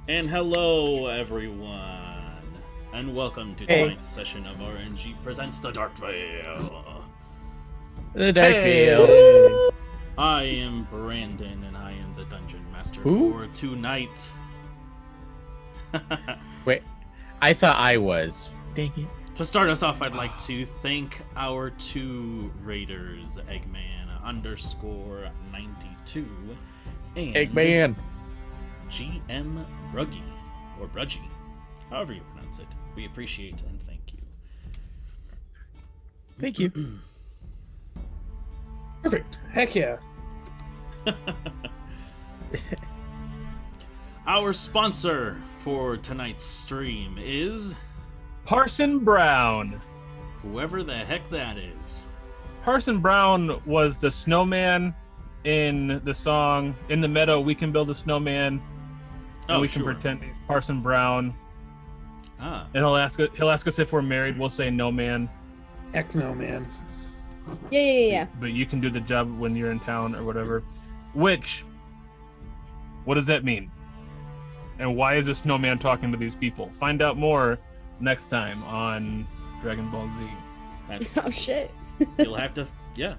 And hello, everyone, and welcome to tonight's session of RNG Presents The Dark Veil. The Dark Veil. I am Brandon, and I am the Dungeon Master for tonight. Wait, I thought I was. Dang it. To start us off, I'd like to thank our two raiders, Eggman_92 and Eggman. GM Bruggy, or Brudgy, however you pronounce it. We appreciate and thank you. Thank you. Perfect. Heck yeah. Our sponsor for tonight's stream is Parson Brown. whoever the heck that is. Parson Brown was the snowman in the song "In the Meadow We Can Build a Snowman." And we can pretend he's Parson Brown. Ah. And he'll ask us if we're married. We'll say no, man. Heck no, man. Yeah. But you can do the job when you're in town or whatever. What does that mean? And why is a snowman talking to these people? Find out more next time on Dragon Ball Z. Oh shit. You'll have to, yeah.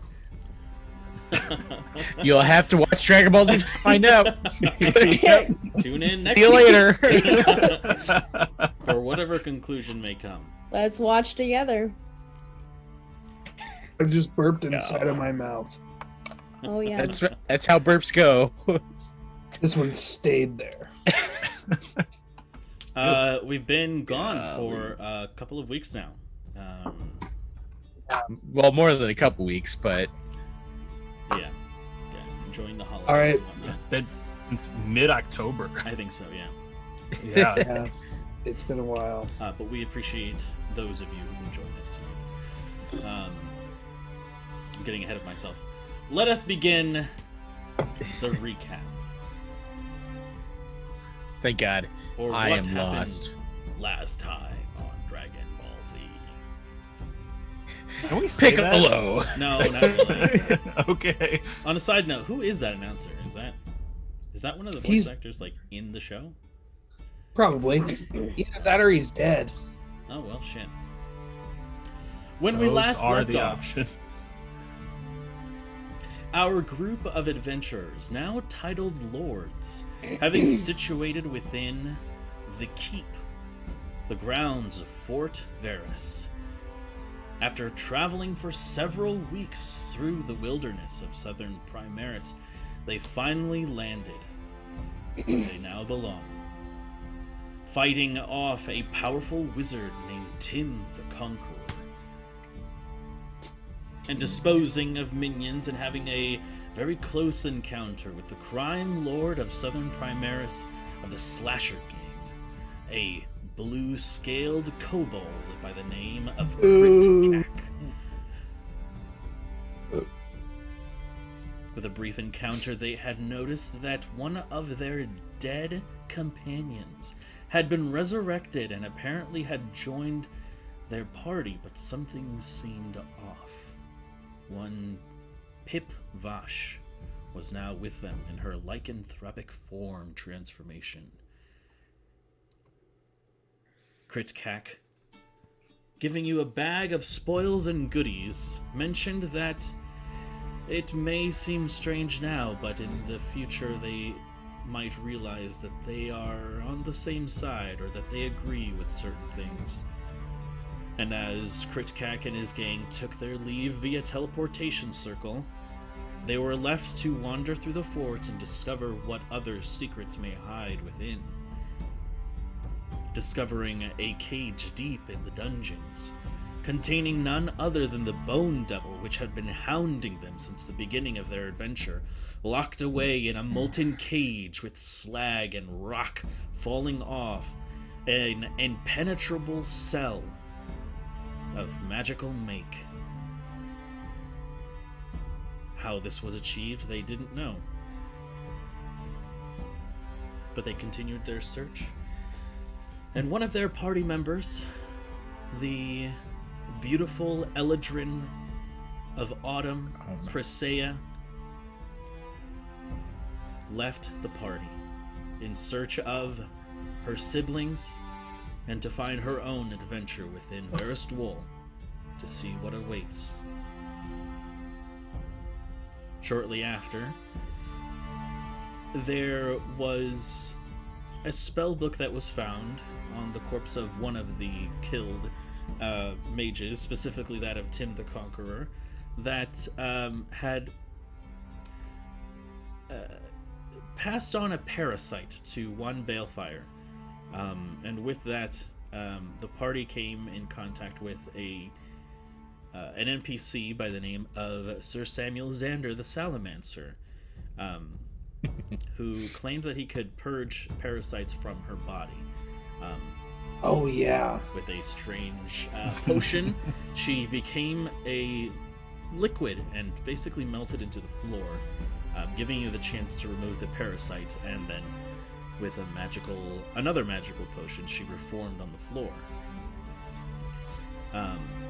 You'll have to watch Dragon Ball Z to find out. Tune in next See you later. for whatever conclusion may come. Let's watch together. I just burped inside of my mouth. Oh yeah. That's how burps go. This one stayed there. We've been gone for a couple of weeks now. Well, more than a couple weeks, but Yeah, enjoying the holidays. All right. and whatnot. It's been since mid-October. I think so, yeah. Yeah. Yeah. It's been a while. But we appreciate those of you who can join us tonight. I'm getting ahead of myself. Let us begin the recap. thank God. Or I what am happened lost. last time on Dragon Ball Z. Can we say that? Piccolo. No, not really. Okay. On a side note, who is that announcer? Is that one of the voice actors like in the show? Probably. Either that or he's dead. Oh well, shit. When we last are left the off, options. our group of adventurers, now titled lords, having situated within the keep, the grounds of Fort Varus. After traveling for several weeks through the wilderness of southern Primaris, they finally landed where they now belong, fighting off a powerful wizard named Tim the Conqueror, and disposing of minions and having a very close encounter with the crime lord of southern Primaris of the Slasher Gang, a blue-scaled kobold by the name of Crit. With a brief encounter, they had noticed that one of their dead companions had been resurrected and apparently had joined their party, but something seemed off. One Pip Vash was now with them in her lycanthropic form transformation. Kritkak, giving you a bag of spoils and goodies, mentioned that it may seem strange now, but in the future they might realize that they are on the same side or that they agree with certain things. And as Kritkak and his gang took their leave via teleportation circle, they were left to wander through the fort and discover what other secrets may hide within. Discovering a cage deep in the dungeons, containing none other than the Bone Devil, which had been hounding them since the beginning of their adventure, locked away in a molten cage with slag and rock falling off, an impenetrable cell of magical make. How this was achieved, they didn't know. But they continued their search, and one of their party members, the beautiful Eladrin of Autumn, Presea, left the party in search of her siblings, and to find her own adventure within Verest Wool to see what awaits. Shortly after, there was a spell book that was found on the corpse of one of the killed mages, specifically that of Tim the Conqueror, that had passed on a parasite to one balefire. And with that, the party came in contact with an NPC by the name of Sir Samuel the Salamancer, who claimed that he could purge parasites from her body. Oh yeah. With a strange potion, she became a liquid and basically melted into the floor, giving you the chance to remove the parasite, and then with another magical potion, she reformed on the floor.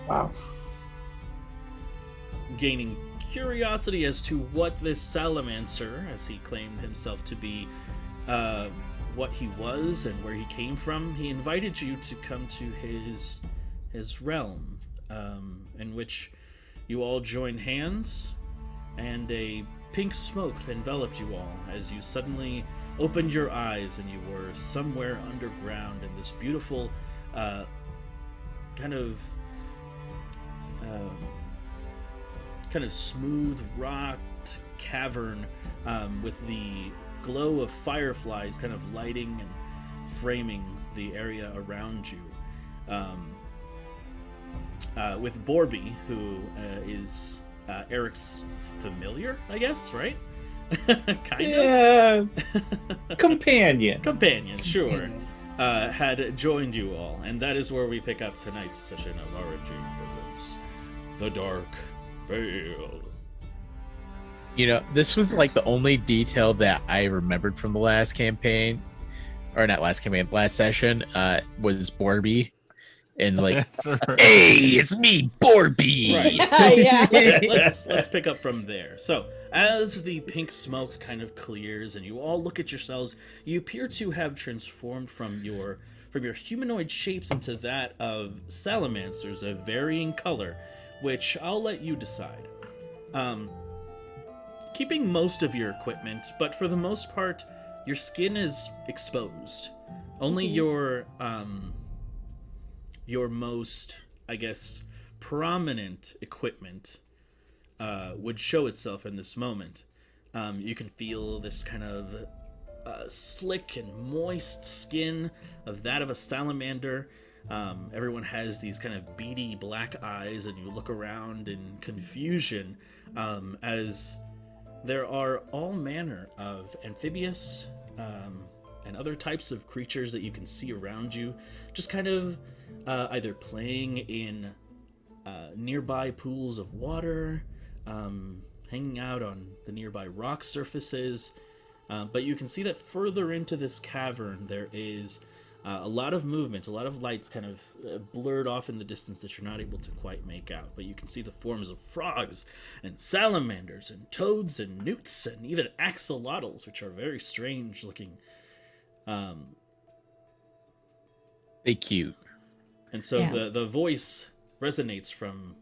Wow. Gaining curiosity as to what this Salamancer, as he claimed himself to be, what he was and where he came from, he invited you to come to his realm, in which you all joined hands, and a pink smoke enveloped you all as you suddenly opened your eyes and you were somewhere underground in this beautiful kind of smooth rocked cavern, with the glow of fireflies kind of lighting and framing the area around you, with Borby, who is Eric's familiar, I guess, right? Kind of. Companion, sure. Had joined you all, and that is where we pick up tonight's session of Origin Presents The Dark Veil. You know, this was like the only detail that I remembered from the last campaign, or not last campaign, last session, was Borby. And like, Right. hey, it's me, Borby. Right. Yeah. Let's pick up from there. So, as the pink smoke kind of clears and you all look at yourselves, you appear to have transformed from your humanoid shapes into that of salamancers of varying color, which I'll let you decide. Keeping most of your equipment, but for the most part, your skin is exposed. Only your most, I guess, prominent equipment would show itself in this moment. You can feel this kind of slick and moist skin of that of a salamander. Everyone has these kind of beady black eyes, and you look around in confusion as there are all manner of amphibious and other types of creatures that you can see around you, just kind of either playing in nearby pools of water, hanging out on the nearby rock surfaces. But you can see that further into this cavern there is a lot of movement, a lot of lights kind of blurred off in the distance that you're not able to quite make out. But you can see the forms of frogs and salamanders and toads and newts and even axolotls, which are very strange looking. They cute. And so Yeah. the voice resonates from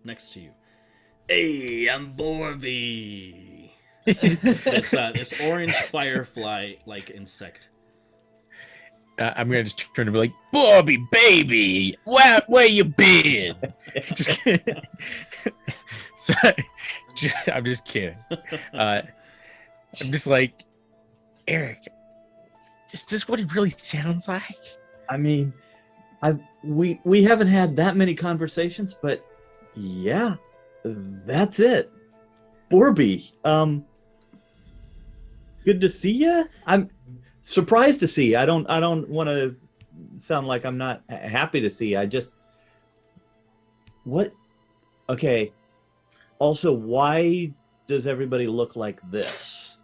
next to you. Hey, I'm Borby. This orange firefly-like insect. I'm gonna just turn to be like, Bobby, baby, where you been? Just kidding. So, I'm just kidding. I'm just like, Eric, is this what it really sounds like? I mean, we haven't had that many conversations, but yeah, that's it. Borby, good to see you. I'm surprised to see you. I don't want to sound like I'm not happy to see you. I just what? Okay. Also, why does everybody look like this?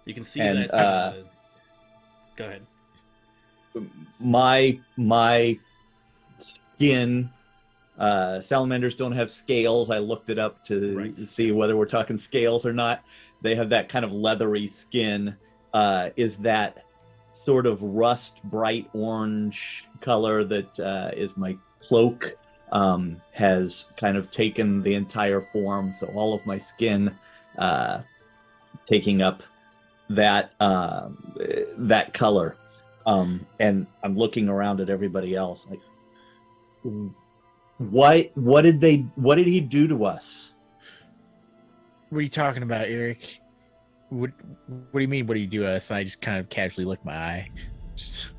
You can see And, that. Go ahead. My skin, salamanders don't have scales. I looked it up to see whether we're talking scales or not. They have that kind of leathery skin. Is that sort of rust bright orange color that is my cloak has kind of taken the entire form, so all of my skin taking up that that color, and I'm looking around at everybody else like, what did he do to us? What are you talking about, Eric? What do you mean? What do you do to us? I just kind of casually lick my eye, just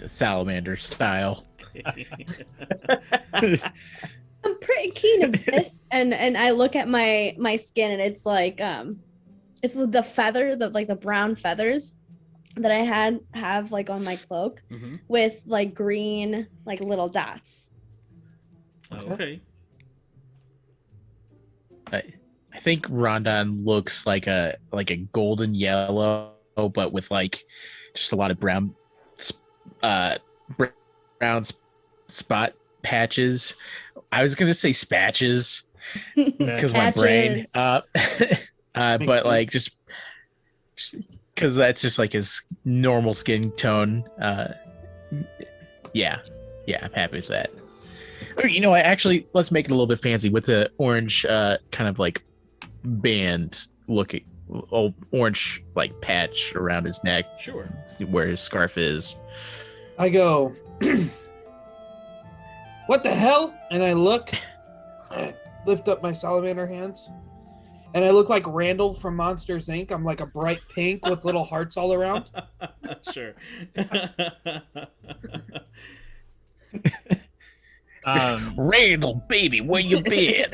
salamander style. I'm pretty keen of this, and I look at my skin, and it's like it's the feather, the brown feathers that I have like on my cloak with like green like little dots. Okay. I think Rondon looks like a golden yellow, but with like just a lot of brown spot patches. I was gonna say spatches because my brain, but like just because that's just like his normal skin tone. Yeah, I'm happy with that. Or, actually, let's make it a little bit fancy with the orange, kind of like band looking, orange like patch around his neck. Sure. Where his scarf is. I go, what the hell? And I look, I lift up my salamander hands, and I look like Randall from Monsters Inc. I'm like a bright pink with little hearts all around. Sure. Randall, baby, where you been?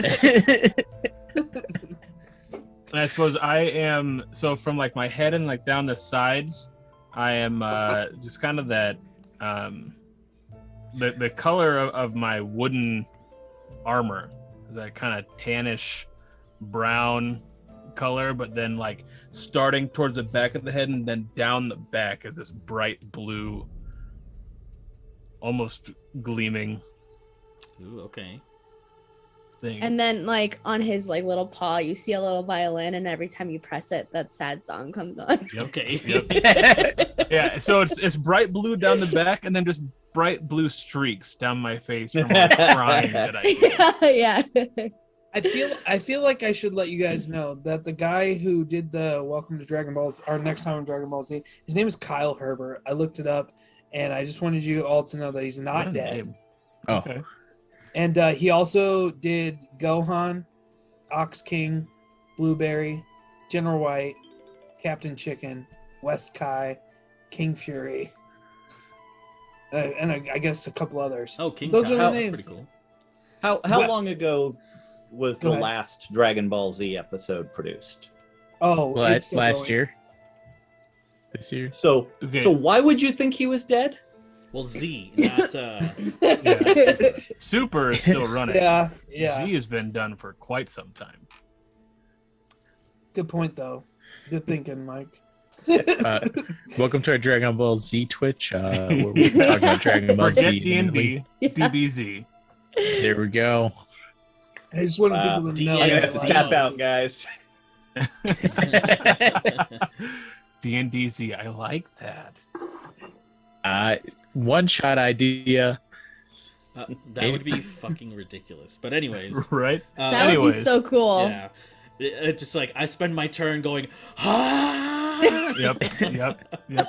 And I suppose I am, so from like my head and like down the sides, I am just kind of that the color of my wooden armor is that kind of tannish brown color, but then like starting towards the back of the head and then down the back is this bright blue, almost gleaming. Ooh, okay. Thing. And then like on his like little paw, you see a little violin, and every time you press it, that sad song comes on. Okay. Yep. Yeah, so it's bright blue down the back, and then just bright blue streaks down my face from all the crying that I did. Yeah. I feel like I should let you guys know that the guy who did the Welcome to Dragon Balls, our next time on Dragon Ball Z, his name is Khyle Herbert. I looked it up, and I just wanted you all to know that he's not dead. Name. Oh. Okay. And he also did Gohan, Ox King, Blueberry, General White, Captain Chicken, West Kai, King Fury, and I guess a couple others. Oh, King Those Kong. are the That's names. pretty cool. How Well- long ago was Go the ahead. last Dragon Ball Z episode produced? Oh, it's still last going. year. This year. So Okay. so why would you think he was dead? Well, Z, not Yeah. Super is still running. Yeah. Z has been done for quite some time. Good point, though. Good thinking, Mike. Welcome to our Dragon Ball Z Twitch. Where we're talking about Dragon Ball Forget Z. D&D, Yeah. DBZ. There we go. I just wanted Wow. people to D- know. I'm gonna Yeah, have to Z. tap out, guys. D&DZ, I like that. One shot idea. that would be fucking ridiculous. But anyways, Right? uh, That would be Anyways. so cool. yeah, it just like I spend my turn going, ah, Yep. I'm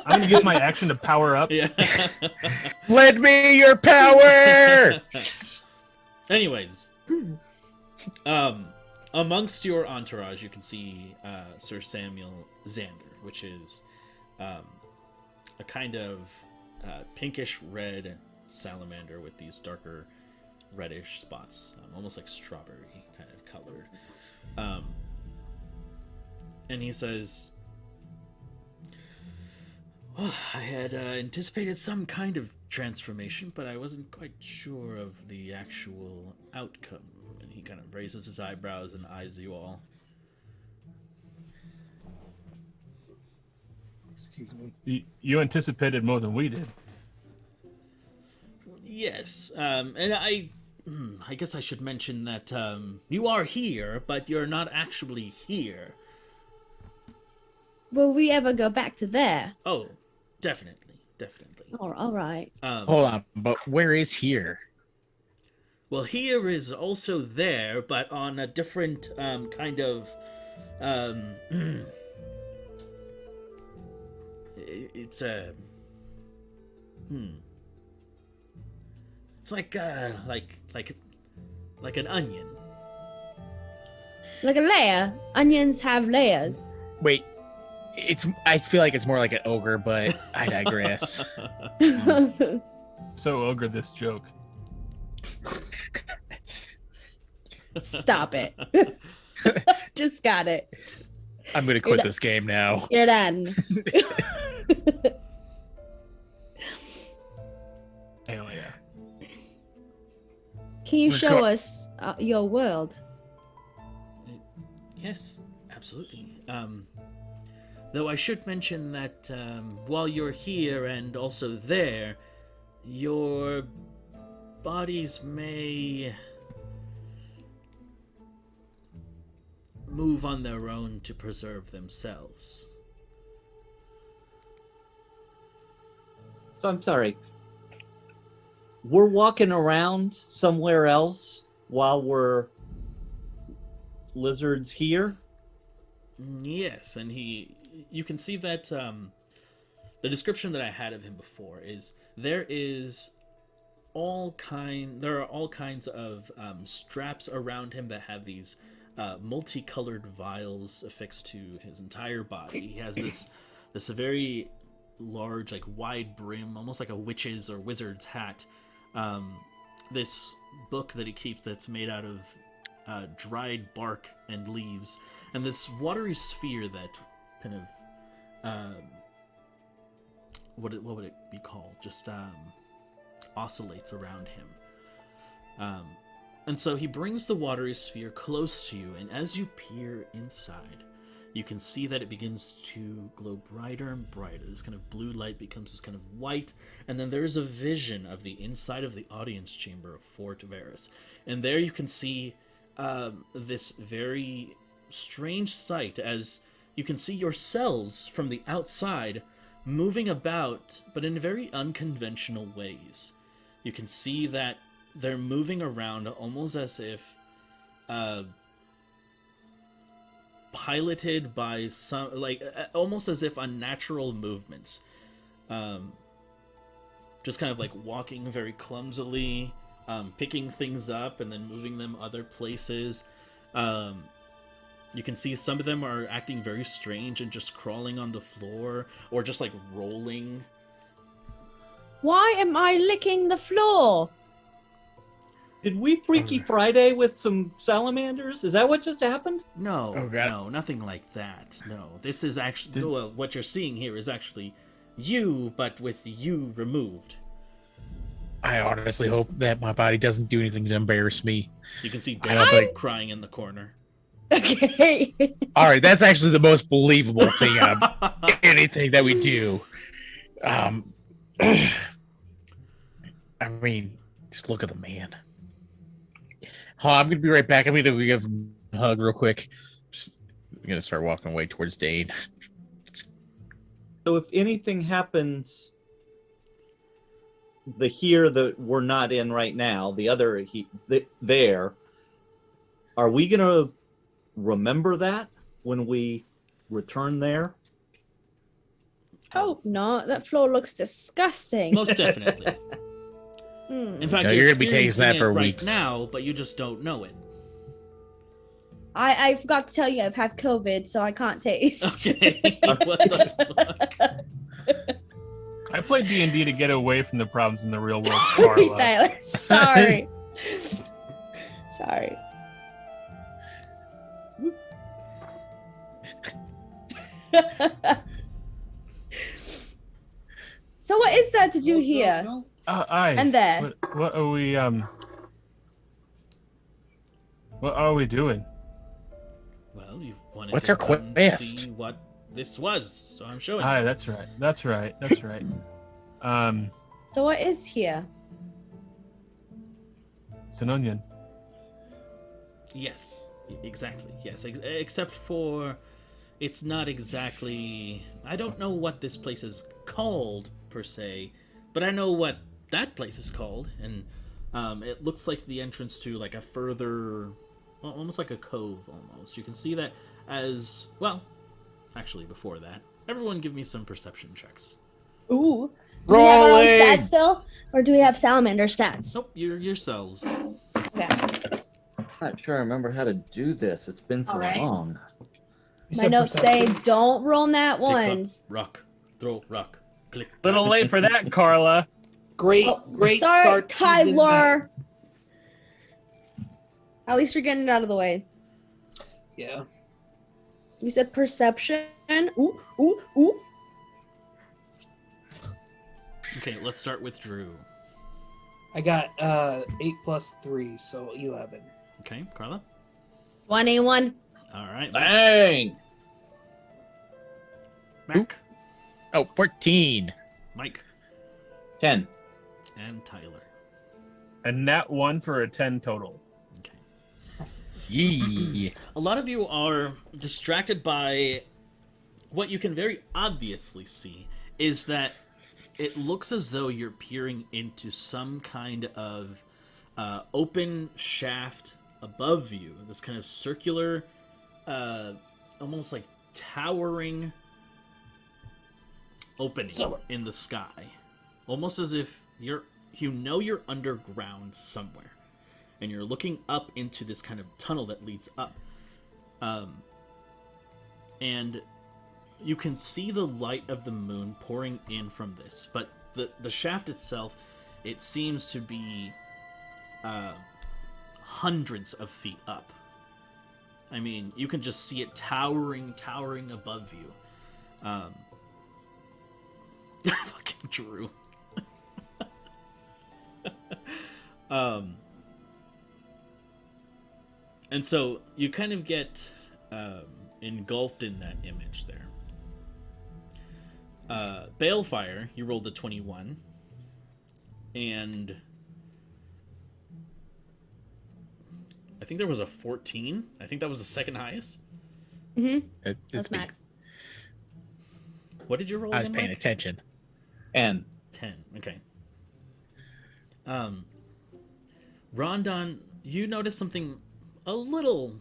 gonna use my action to power up. yeah. Lend me your power. Anyways, amongst your entourage, you can see Sir Samuel Xander, which is a kind of pinkish red salamander with these darker reddish spots, almost like strawberry kind of colored. And he says, well, I had anticipated some kind of transformation, but I wasn't quite sure of the actual outcome. And he kind of raises his eyebrows and eyes you all. Excuse me. You anticipated more than we did. Yes, and I guess I should mention that you are here, but you're not actually here. Will we ever go back to there? Oh, definitely. definitely. All right. Hold on, but where is here? Well, here is also there, but on a different kind of. It's a. It's like an onion. Like a layer. Onions have layers. Wait, I feel like it's more like an ogre, but I digress. So ogre this joke. Stop it. Just got it. I'm gonna quit this game now. You're done. Hell yeah. Can you We're show go- us your world? Yes, absolutely. Though I should mention that while you're here and also there, your bodies may move on their own to preserve themselves. So I'm sorry. We're walking around somewhere else while we're lizards here. Yes, and you can see that the description that I had of him before is there are all kinds of straps around him that have these multicolored vials affixed to his entire body. He has this very large, like wide brim, almost like a witch's or wizard's hat. This book that he keeps that's made out of dried bark and leaves, and this watery sphere that kind of what would it be called? Just oscillates around him. And so he brings the watery sphere close to you, and as you peer inside, you can see that it begins to glow brighter and brighter. This kind of blue light becomes this kind of white, and then there is a vision of the inside of the audience chamber of Fort Varus. And there you can see this very strange sight, as you can see yourselves from the outside moving about, but in very unconventional ways. You can see that they're moving around almost as if piloted by some, like almost as if unnatural movements. Just kind of like walking very clumsily, picking things up and then moving them other places. You can see some of them are acting very strange and just crawling on the floor or just like rolling. Why am I licking the floor? Did we Freaky Friday with some salamanders? Is that what just happened? No, Oh, God. no, nothing like that. No, this is actually, well, what you're seeing here is actually you, but with you removed. I honestly hope that my body doesn't do anything to embarrass me. You can see I don't Dan think- crying in the corner. Okay. All right, that's actually the most believable thing out of anything that we do. I mean, just look at the man. Hold on, I'm gonna be right back. I'm gonna go give him a hug real quick. I'm gonna start walking away towards Dane. So if anything happens, the here that we're not in right now, the other there, are we gonna remember that when we return there? Hope not. That floor looks disgusting. Most definitely. In fact, No, you're you're gonna be tasting experiencing that it for right weeks. now, but you just don't know it. I forgot to tell you I've had COVID, so I can't taste. Okay. What the fuck? I played D&D to get away from the problems in the real world, Carla. Tyler, sorry. Sorry. So what is that to do here? Aye. And there. What are we What are we doing? Well, you wanted What's to our come quest? see what this was, so I'm showing Aye, you. that's right. That's right. So what is here? It's an onion. Yes, exactly. Yes, except for it's not exactly. I don't know what this place is called per per se, but I know what that place is called, and it looks like the entrance to like a further, well, almost like a cove almost. You can see that as well. Actually, before that, everyone give me some perception checks. Ooh. Do we have our own Rolling. stats still? Or do we have salamander stats? Nope, yourselves. Okay. I'm not sure I remember how to do this. It's been so All right. long. You My said notes say perception? don't roll nat Pick up, ones. rock, throw, rock, click. Little late for that, Carla. Great, Oh, great sorry, start. to the night. Tyler. At least you're getting it out of the way. Yeah. You said perception. Ooh, ooh, ooh. Okay, let's start with Drew. I got 8 plus 3, so 11. Okay, Carla. 21. All right, Bang! Mac, Oh, 14. Mike, 10. and Tyler. And nat 1 for a 10 total. Okay. Yee. A lot of you are distracted by what you can very obviously see is that it looks as though you're peering into some kind of open shaft above you. This kind of circular, almost like towering opening in the sky. Almost as if you're underground somewhere. And you're looking up into this kind of tunnel that leads up. And you can see the light of the moon pouring in from this, but the shaft itself, it seems to be hundreds of feet up. I mean, you can just see it towering above you. Fucking Drew. And so you kind of get engulfed in that image there. Balefire, you rolled a 21. And I think there was a 14. I think that was the second highest. Mm-hmm. It's That's me. Mac. What did you roll I was again, paying Mike? attention. And 10. Okay. Rondon, you notice something a little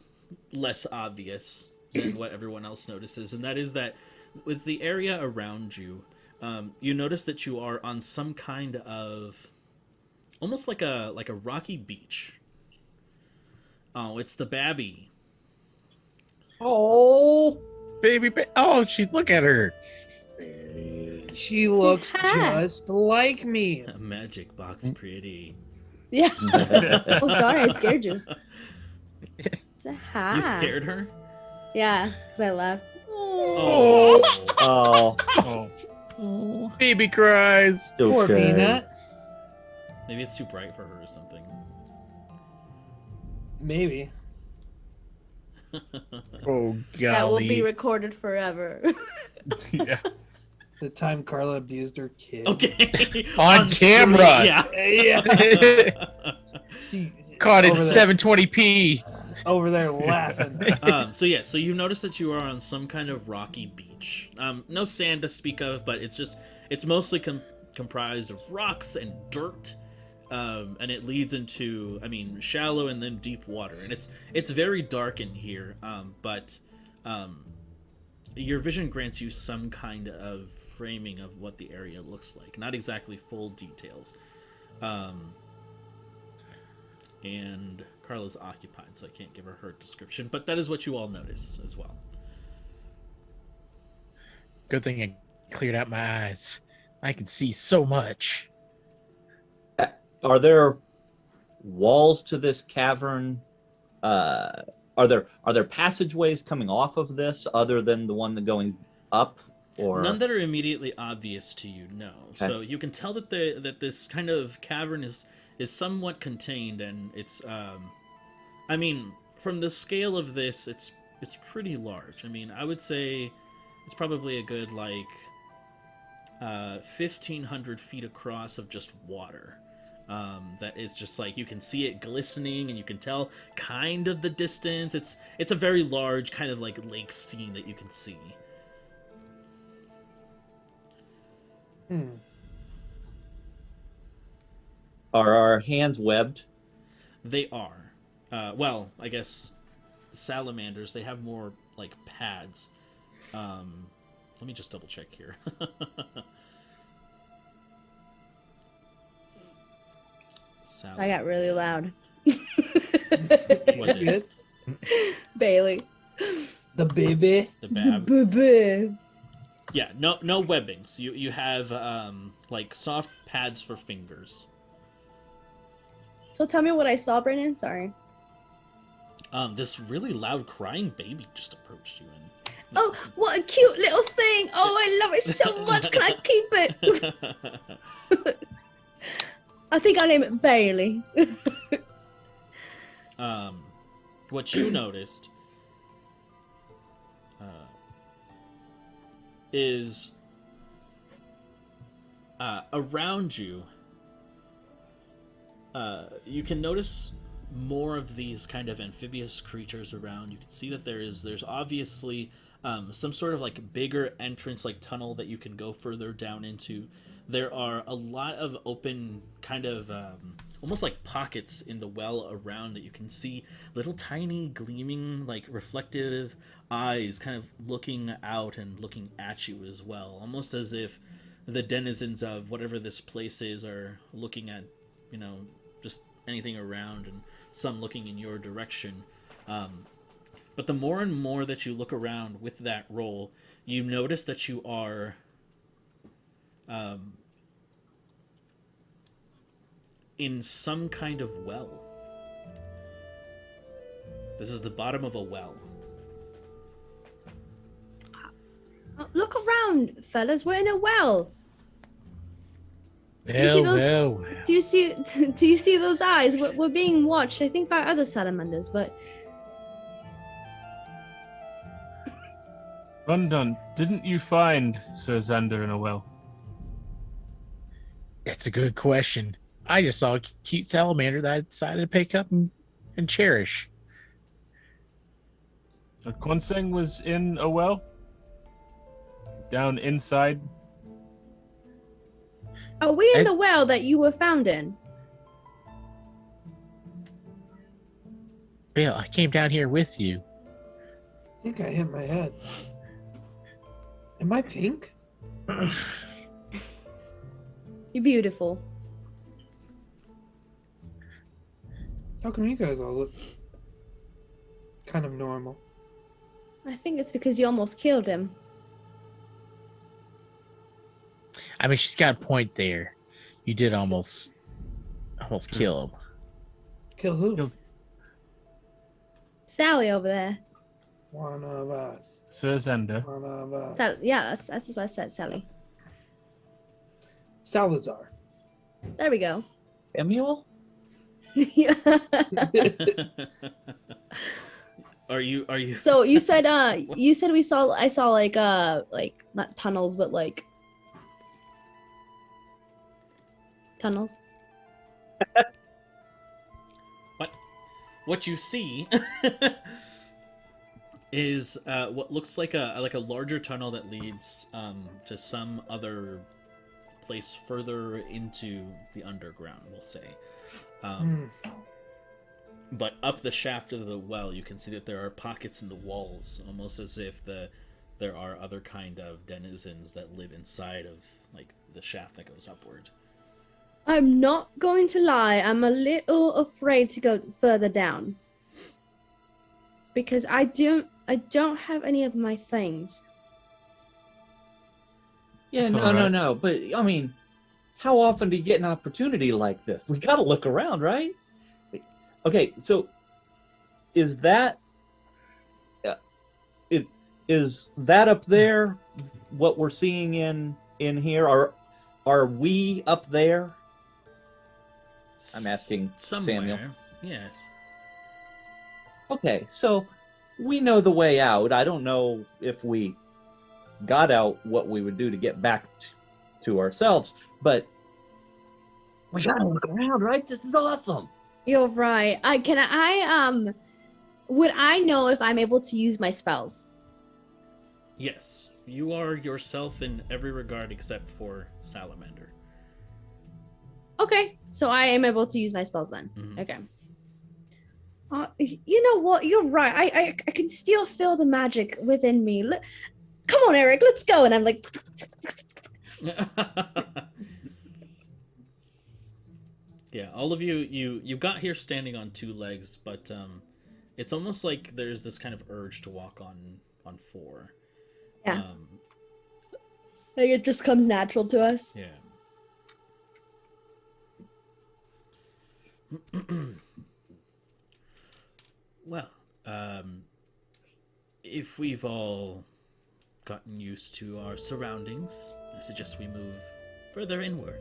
less obvious than what everyone else notices, and that is that with the area around you, you notice that you are on some kind of almost like a rocky beach. Oh, it's the Babby. Oh, Baby, oh, look at her. she looks hi. just like me. A magic box pretty. Yeah. Oh, sorry, I scared you. It's a hi. You scared her? Yeah, because I left. Oh. oh, Oh, Baby cries. Poor okay. Peanut. Maybe it's too bright for her or something. Maybe. Oh, That will be golly. recorded forever. yeah. The time Carla abused her kid. Okay. On screen, camera. Yeah. Yeah. She- Caught in over there- 720p. Over there laughing. So you notice that you are on some kind of rocky beach. No sand to speak of, but it's mostly comprised of rocks and dirt. And it leads into, shallow and then deep water. And it's very dark in here, but your vision grants you some kind of framing of what the area looks like. Not exactly full details. And Carla's occupied, so I can't give her description, but that is what you all notice as well. Good thing I cleared out my eyes. I can see so much. Are there walls to this cavern? Are there passageways coming off of this other than the one that going up? Or None that are immediately obvious to you, no. Okay. So you can tell that that this kind of cavern is somewhat contained, and it's from the scale of this, it's pretty large. I would say it's probably a good 1,500 feet across of just water. That is just you can see it glistening, and you can tell kind of the distance. It's a very large kind of lake scene that you can see. Are our hands webbed? They are. Well, I guess salamanders, they have more like pads. Let me just double check here. I got really loud. What did? Good. Bailey. The baby. The bab. Boo-boo. Yeah, no webbings. You have like soft pads for fingers. So tell me what I saw, Brandon. Sorry. This really loud crying baby just approached you and Oh, what a cute little thing! Oh, I love it so much. Can I keep it? I think I'll name it Bailey. what you noticed is around you. You can notice more of these kind of amphibious creatures around. You can see that there's obviously some sort of like bigger entrance, like tunnel that you can go further down into. There are a lot of open kind of almost like pockets in the well around that you can see little tiny gleaming like reflective eyes kind of looking out and looking at you as well, almost as if the denizens of whatever this place is are looking at, you know, just anything around, and some looking in your direction. But the more and more that you look around with that roll, you notice that you are in some kind of well. This is the bottom of a well. Oh, look around, fellas. We're in a well. you see those- Well. Do you see those eyes? We're being watched, I think, by other salamanders, but Rundun, didn't you find Sir Xander in a well? That's a good question. I just saw a cute salamander that I decided to pick up and cherish. Konseng was in a well? Down inside? are we in the well that you were found in? Bill, I came down here with you. I think I hit my head. Am I pink? You're beautiful. How come you guys all look kind of normal? I think it's because you almost killed him. I mean, she's got a point there. You did almost kill him. Kill who? Kill- Sally over there. One of us. Sir Xander. One of us. That's what I said, Sally. Salazar. There we go. Samuel? Are you So you said I saw like not tunnels but like tunnels. what you see is what looks like a larger tunnel that leads to some other place further into the underground, we'll say. But up the shaft of the well, you can see that there are pockets in the walls, almost as if there are other kind of denizens that live inside of like the shaft that goes upward. I'm not going to lie, I'm a little afraid to go further down. Because I don't have any of my things. Yeah, That's no. all right. But I mean, how often do you get an opportunity like this? We got to look around, right? Okay, so is that is that up there what we're seeing in here? Are we up there? I'm asking Somewhere. Samuel. Yes. Okay, so we know the way out. I don't know if we got out what we would do to get back to ourselves, but we gotta look around, right? This is awesome. You're right. Would I know if I'm able to use my spells? Yes. You are yourself in every regard except for Salamander. Okay, so I am able to use my spells then. Mhm. Okay. You know what? You're right. I can still feel the magic within me. Come on, Eric, let's go. And I'm like, Yeah, all of you got here standing on 2 legs, but it's almost like there's this kind of urge to walk on 4. Yeah. Like it just comes natural to us. Yeah. Well, if we've all gotten used to our surroundings, I suggest we move further inward.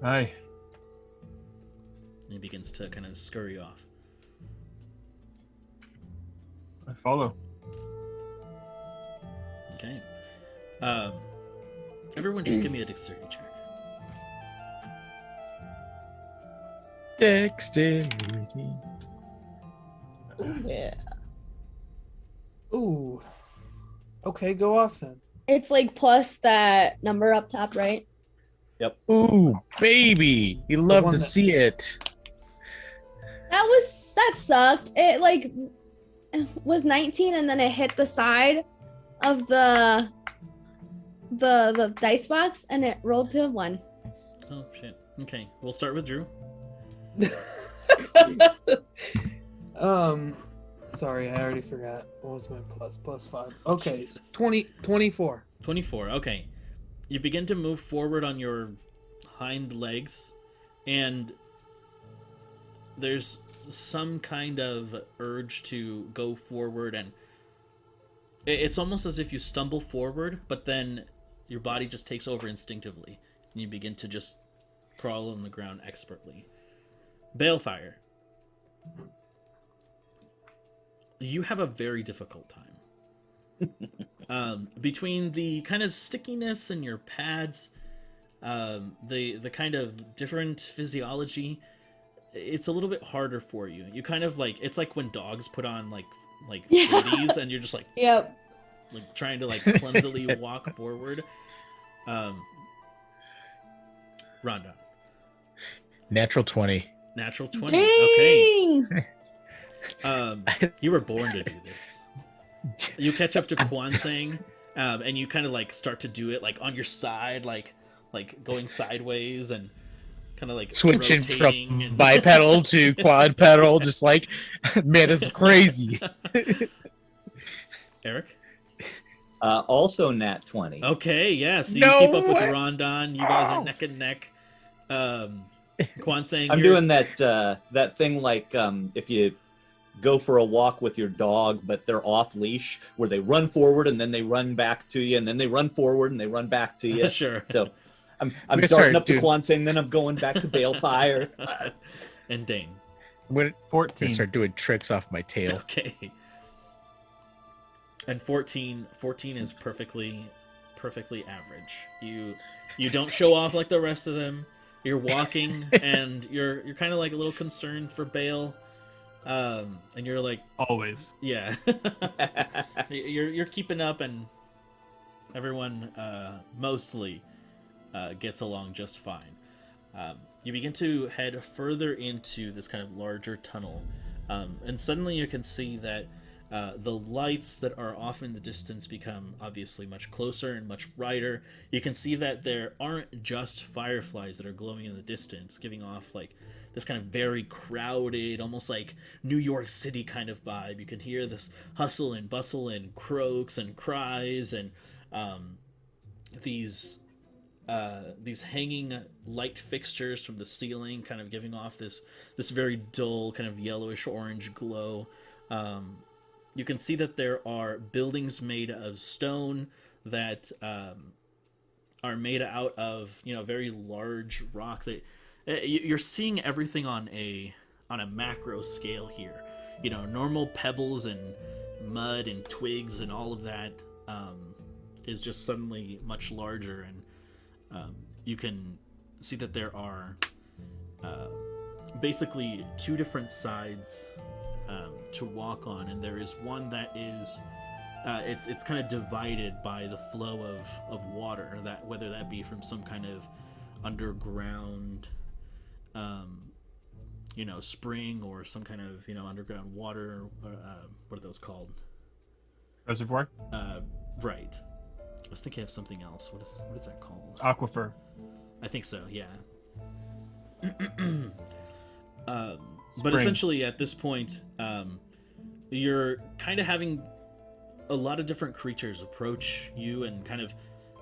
Aye. He begins to kind of scurry off. I follow. Okay. Everyone just give me a dexterity check. Dexterity. Yeah. Ooh. Okay, go off then. It's like plus that number up top, right? Ooh, baby. You love one to that- see it. That sucked. It like was 19 and then it hit the side of the dice box and it rolled to 1. Oh shit. Okay, we'll start with Drew. Sorry, I already forgot. What was my plus? Plus 5. Okay, Jesus. 24. 24. Okay. You begin to move forward on your hind legs, and there's some kind of urge to go forward, and it's almost as if you stumble forward, but then your body just takes over instinctively, and you begin to just crawl on the ground expertly. Balefire. You have a very difficult time. Between the kind of stickiness in your pads, the kind of different physiology, it's a little bit harder for you. You kind of like, it's like when dogs put on like Yeah. booties and you're just like Yep. trying to like clumsily walk forward. Rhonda. Natural 20. Natural 20. Okay. Dang! You were born to do this. You catch up to Kwansang, and you kind of like start to do it like on your side, like going sideways and kind of like Switching rotating from and bipedal to quadpedal, just like, man, it's crazy. Eric. Also nat 20. Okay, yeah. So you No keep up with way. Rondon. You guys are neck and neck. Kwansang, I'm you're- doing that thing like if you go for a walk with your dog, but they're off leash, where they run forward and then they run back to you, and then they run forward and they run back to you. Sure. So I'm gonna starting start up to doing- Kwansing, then I'm going back to Balefire. And Dane. I'm gonna 14. start doing tricks off my tail. Okay. And 14 is perfectly average. You don't show off like the rest of them. You're walking and you're kind of like a little concerned for Bale. And you're like, Always. yeah. you're keeping up, and everyone mostly gets along just fine. You begin to head further into this kind of larger tunnel, and suddenly you can see that the lights that are off in the distance become obviously much closer and much brighter. You can see that there aren't just fireflies that are glowing in the distance, giving off like this kind of very crowded, almost like New York City kind of vibe. You can hear this hustle and bustle and croaks and cries and these hanging light fixtures from the ceiling, kind of giving off this very dull kind of yellowish orange glow. You can see that there are buildings made of stone that are made out of very large rocks. You're seeing everything on a macro scale here. Normal pebbles and mud and twigs and all of that is just suddenly much larger, and you can see that there are basically 2 different sides to walk on, and there is one that is it's kind of divided by the flow of water, that whether that be from some kind of underground, spring or some kind of underground water. What are those called? Reservoir? Right. I was thinking of something else. What is that called? Aquifer. I think so. Yeah. But Spring. essentially, at this point, you're kind of having a lot of different creatures approach you, and kind of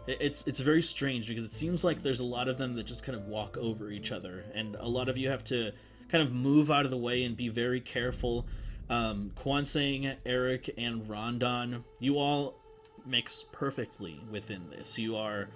it's very strange because it seems like there's a lot of them that just kind of walk over each other, and a lot of you have to kind of move out of the way and be very careful. Kwansang, Eric, and Rondon, you all mix perfectly within this. You are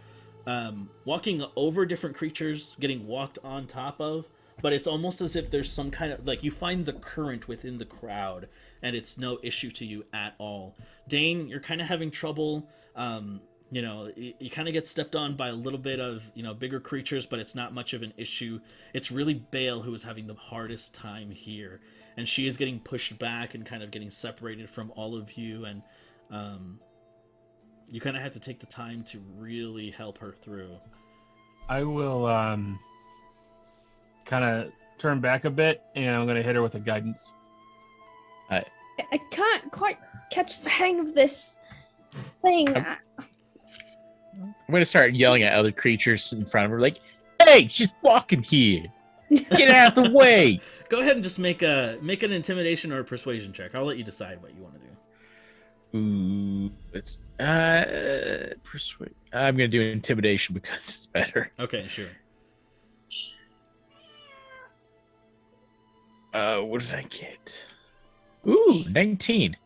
walking over different creatures, getting walked on top of, but it's almost as if there's some kind of, like, you find the current within the crowd, and it's no issue to you at all. Dane, you're kind of having trouble. You kind of get stepped on by a little bit of, bigger creatures, but it's not much of an issue. It's really Bale who is having the hardest time here, and she is getting pushed back and kind of getting separated from all of you, and you kind of have to take the time to really help her through. I will kind of turn back a bit, and I'm going to hit her with a guidance. I can't quite catch the hang of this thing. I'm going to start yelling at other creatures in front of her, like, "Hey, she's walking here! Get out of the way!" Go ahead and just make an intimidation or a persuasion check. I'll let you decide what you want to do. Ooh, it's persuade. I'm going to do intimidation because it's better. Okay, sure. What did I get? Ooh, 19.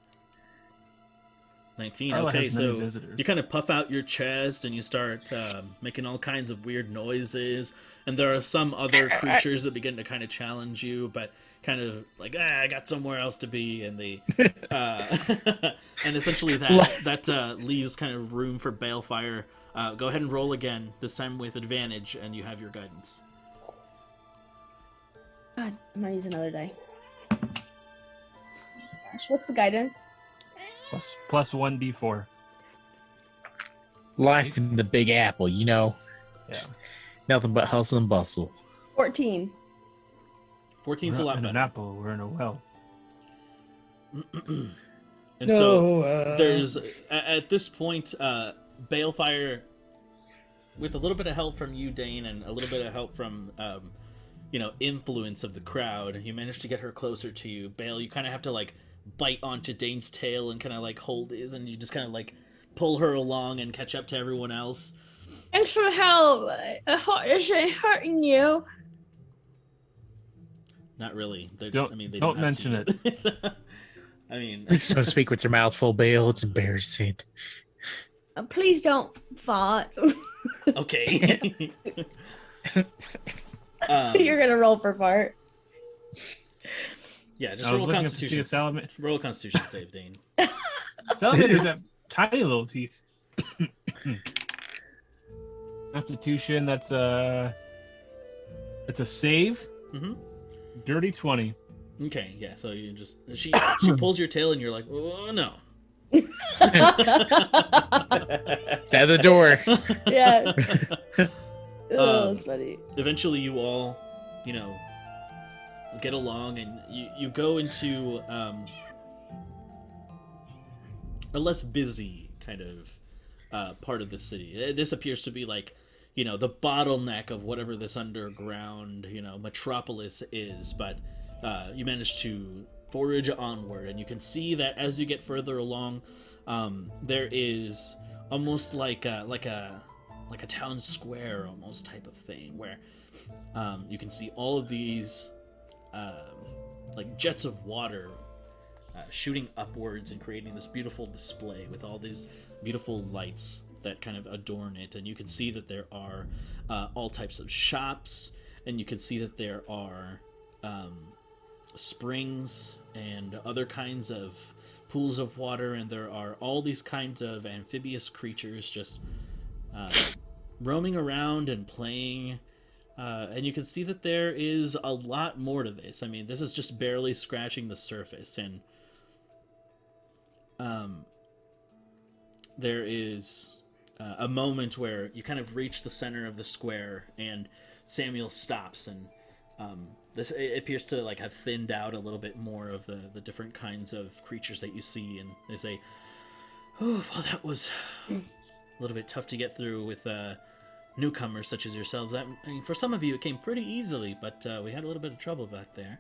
19. Carla Okay, has many so visitors. you kind of puff out your chest and you start making all kinds of weird noises, and there are some other creatures that begin to kind of challenge you, but kind of like, I got somewhere else to be, and they and essentially that leaves kind of room for Balefire. Go ahead and roll again, this time with advantage, and you have your guidance. God, I'm gonna use another die. Gosh, what's the guidance? Plus 1d4. Life in the Big Apple, Yeah. nothing but hustle and bustle. 14. 14's a We're lot not in an better. apple. We're in a well. And so there's at this point, Balefire, with a little bit of help from you, Dane, and a little bit of help from influence of the crowd, you manage to get her closer to you. Bale, you kind of have to like bite onto Dane's tail and kind of like hold his, and you just kind of like pull her along and catch up to everyone else. Thanks for help. Is it hurting you? Not really. They Don't don't have mention to. I mean, So to speak with your mouth full, Bale. It's embarrassing. Please don't fart. okay. You're gonna roll for fart. Yeah, just I was roll looking to see Constitution. if Salamander. Roll a Constitution save, Dane. Salamanders have tiny little teeth. Constitution. That's a save. Mm-hmm. Dirty 20. Okay, yeah. So you just she pulls your tail, and you're like, oh no. It's out the door. Yeah. Oh, that's funny. Eventually you all, get along, and you go into a less busy kind of part of the city. This appears to be like, the bottleneck of whatever this underground, metropolis is, but you manage to forage onward, and you can see that as you get further along, there is almost like a town square almost type of thing, where you can see all of these like jets of water shooting upwards and creating this beautiful display with all these beautiful lights that kind of adorn it. And you can see that there are all types of shops, and you can see that there are springs and other kinds of pools of water, and there are all these kinds of amphibious creatures just roaming around and playing, and you can see that there is a lot more to this. I mean, this is just barely scratching the surface, and there is a moment where you kind of reach the center of the square, and Samuel stops, and it appears to like have thinned out a little bit more of the different kinds of creatures that you see, and they say, "Oh, well, that was a little bit tough to get through with newcomers such as yourselves. I mean, for some of you, it came pretty easily, but we had a little bit of trouble back there."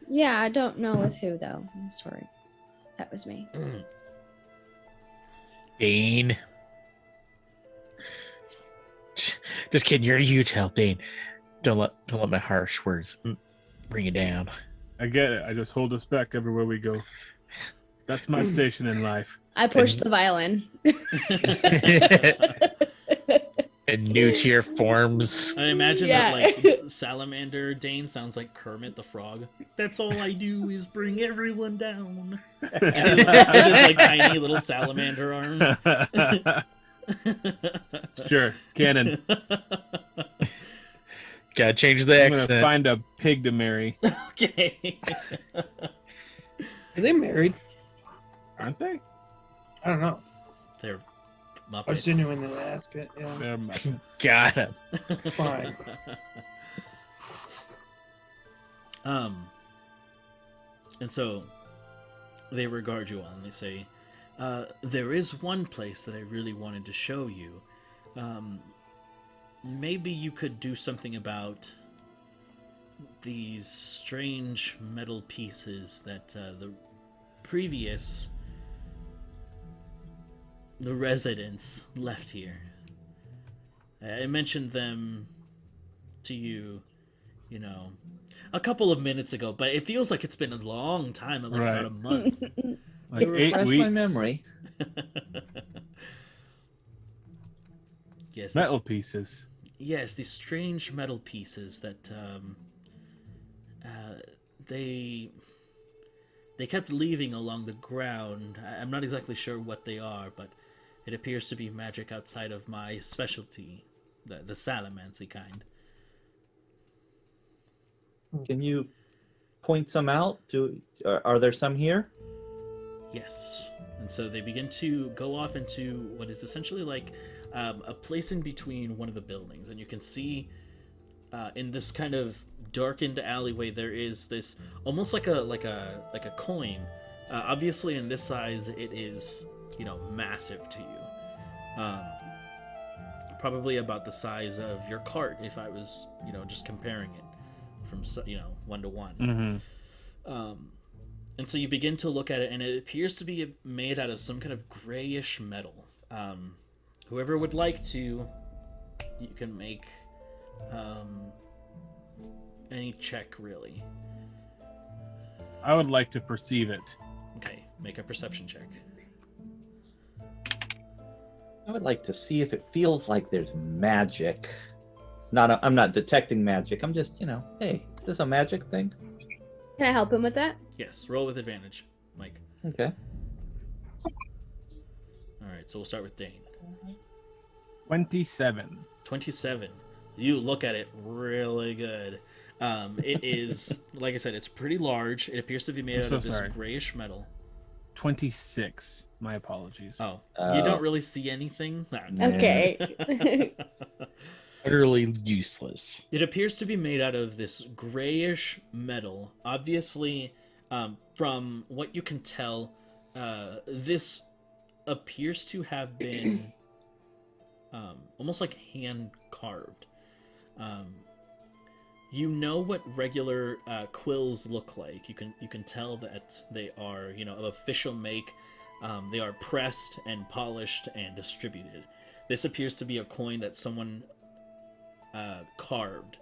Yeah, I don't know with who though. I'm sorry. That was me. Dane. Just kidding. You tell Dane. Don't let my harsh words bring you down. I get it. I just hold us back everywhere we go. That's my station in life. I pushed the violin. And new tier forms. I imagine that like Salamander Dane sounds like Kermit the Frog. That's all I do is bring everyone down. With his like tiny little salamander arms. Sure, canon. Gotta change the I'm accent. gonna find a pig to marry. Okay. Are they married? Aren't they? I don't know. They're I was Muppets. genuine to ask it. Yeah. They're Muppets. Got him. Fine. And so they regard you all, and they say, there is one place that I really wanted to show you. Maybe you could do something about these strange metal pieces that the residents left here. I mentioned them to you, a couple of minutes ago, but it feels like it's been a long time, like Right. about a month. Like 8 Refresh weeks. my memory. Yes, Metal pieces. yes, these strange metal pieces that they kept leaving along the ground. I'm not exactly sure what they are, but it appears to be magic outside of my specialty, the Salamancy kind. Can you point some out? Are there some here? Yes. And so they begin to go off into what is essentially like a place in between one of the buildings, and you can see in this kind of darkened alleyway there is this almost like a coin. Obviously, in this size, it is massive to you. Probably about the size of your cart if I was just comparing it from 1 to 1. Mm-hmm. And so you begin to look at it, and it appears to be made out of some kind of grayish metal. Whoever would like to, you can make any check, really. I would like to perceive it. Okay, make a perception check. I would like to see if it feels like there's magic. I'm not detecting magic. I'm just, hey, is this a magic thing? Can I help him with that? Yes, roll with advantage, Mike. Okay. All right, so we'll start with Dane. 27. 27. You look at it really good. It is, like I said, it's pretty large. It appears to be made I'm out so of this sorry. grayish metal. 26. My apologies. Oh, Oh. you don't really see anything? No, I'm just Yeah. Okay. Utterly useless. It appears to be made out of this grayish metal. Obviously, from what you can tell, this appears to have been almost like hand carved. You know what regular quills look like. You can tell that they are of official make. They are pressed and polished and distributed. This appears to be a coin that someone carved,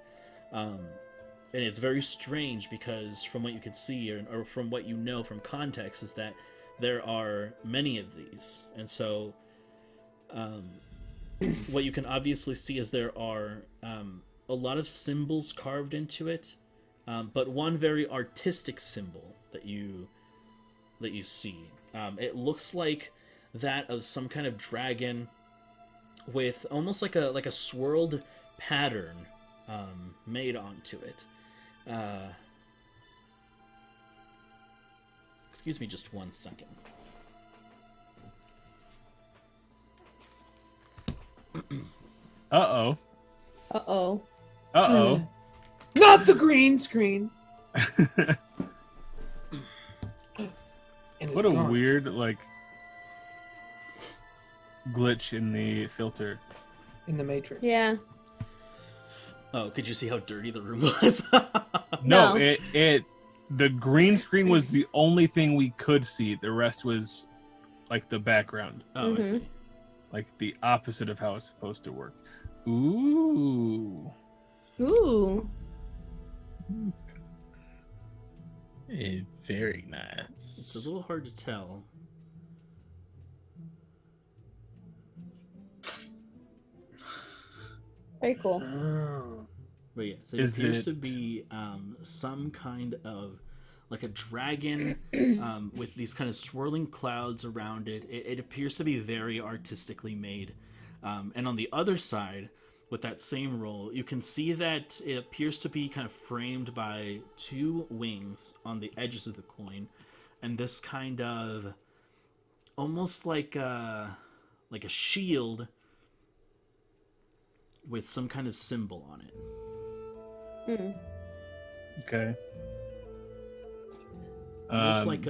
and it's very strange because from what you can see or from what you know from context is that there are many of these, and so what you can obviously see is there are a lot of symbols carved into it, but one very artistic symbol that you see. It looks like that of some kind of dragon with almost like a swirled pattern made onto it. Excuse me just 1 second. Uh-oh. Uh-oh. Uh-oh. Not the green screen. And What it's a gone. weird, like, glitch in the filter. In the Matrix. Yeah. Oh, could you see how dirty the room was? No, No. the green screen was the only thing we could see. The rest was, like, the background. Oh, I Mhm. see. Like, the opposite of how it's supposed to work. Ooh. Ooh. Very It's a nice. little hard to tell. Very cool. Oh. But yeah, so it Is appears it- to be some kind of like a dragon with these kind of swirling clouds around it. It appears to be very artistically made. And on the other side, with that same roll, you can see that it appears to be kind of framed by two wings on the edges of the coin, and this kind of almost like a shield with some kind of symbol on it. Hmm. Okay. Almost like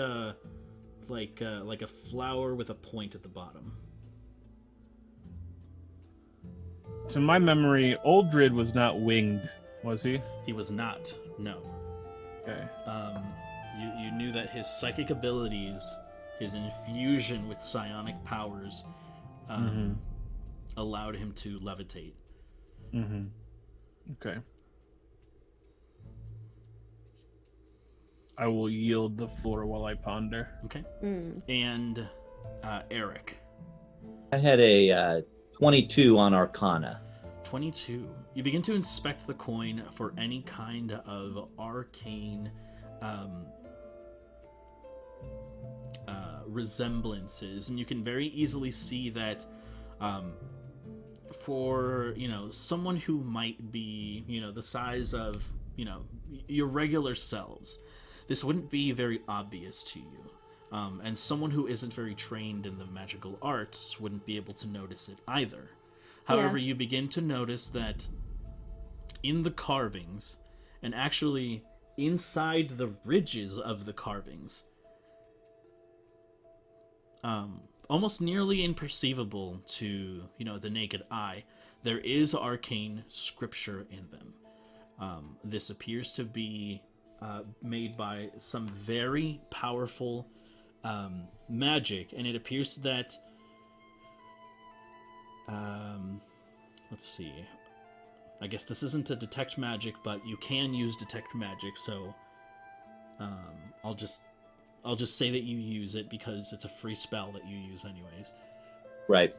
a flower with a point at the bottom. To my memory, Oldred was not winged, was he? He was not. No. Okay. You knew that his psychic abilities, his infusion with psionic powers, allowed him to levitate. Mm-hmm. Okay. I will yield the floor while I ponder. Okay. Mm. And Eric, I had a 22 on Arcana. 22. You begin to inspect the coin for any kind of arcane resemblances, and you can very easily see that for someone who might be the size of your regular selves, this wouldn't be very obvious to you. And someone who isn't very trained in the magical arts wouldn't be able to notice it either. However, you begin to notice that in the carvings, and actually inside the ridges of the carvings, almost nearly imperceivable to the naked eye, there is arcane scripture in them. This appears to be made by some very powerful magic, and it appears that let's see, I guess this isn't a detect magic, but you can use detect magic, so I'll just say that you use it because it's a free spell that you use anyways. Right.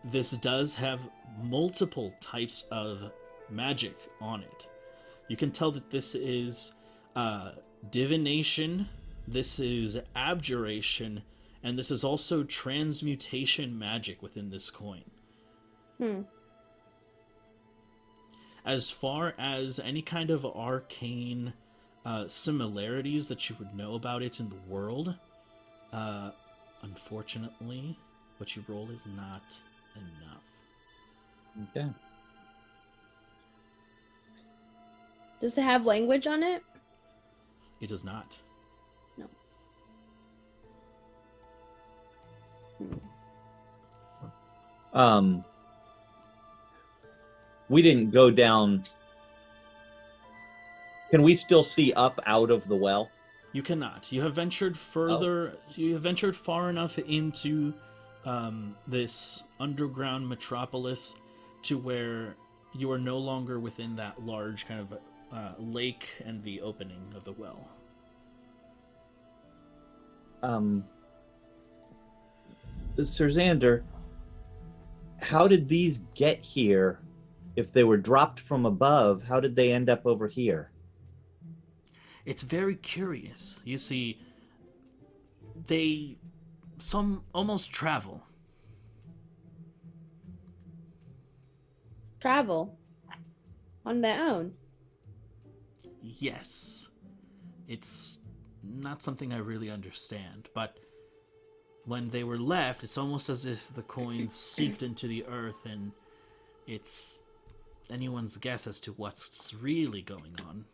This does have multiple types of magic on it. You can tell that this is divination, this is abjuration, and this is also transmutation magic within this coin. As far as any kind of arcane similarities that you would know about it in the world, unfortunately, what you rolled is not enough. Okay. Does it have language on it? It does not. No. We didn't go down. Can we still see up out of the well? You cannot. You have ventured further. You have ventured far enough into this underground metropolis to where you are no longer within that large kind of lake and the opening of the well. Sir Xander, how did these get here? If they were dropped from above, how did they end up over here? It's very curious. You see, some almost travel. Travel on their own. Yes. It's not something I really understand, but when they were left, it's almost as if the coins seeped into the earth and it's anyone's guess as to what's really going on.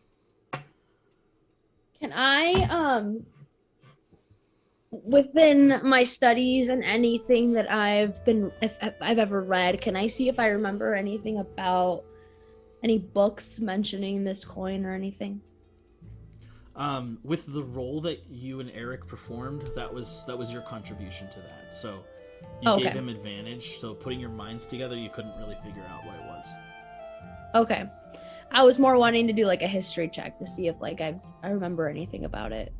Can I, within my studies and anything that if I've ever read, can I see if I remember anything about any books mentioning this coin or anything? With the role that you and Eric performed, that was your contribution to that. So you gave him advantage. So putting your minds together, you couldn't really figure out what it was. Okay. I was more wanting to do like a history check to see if like I remember anything about it.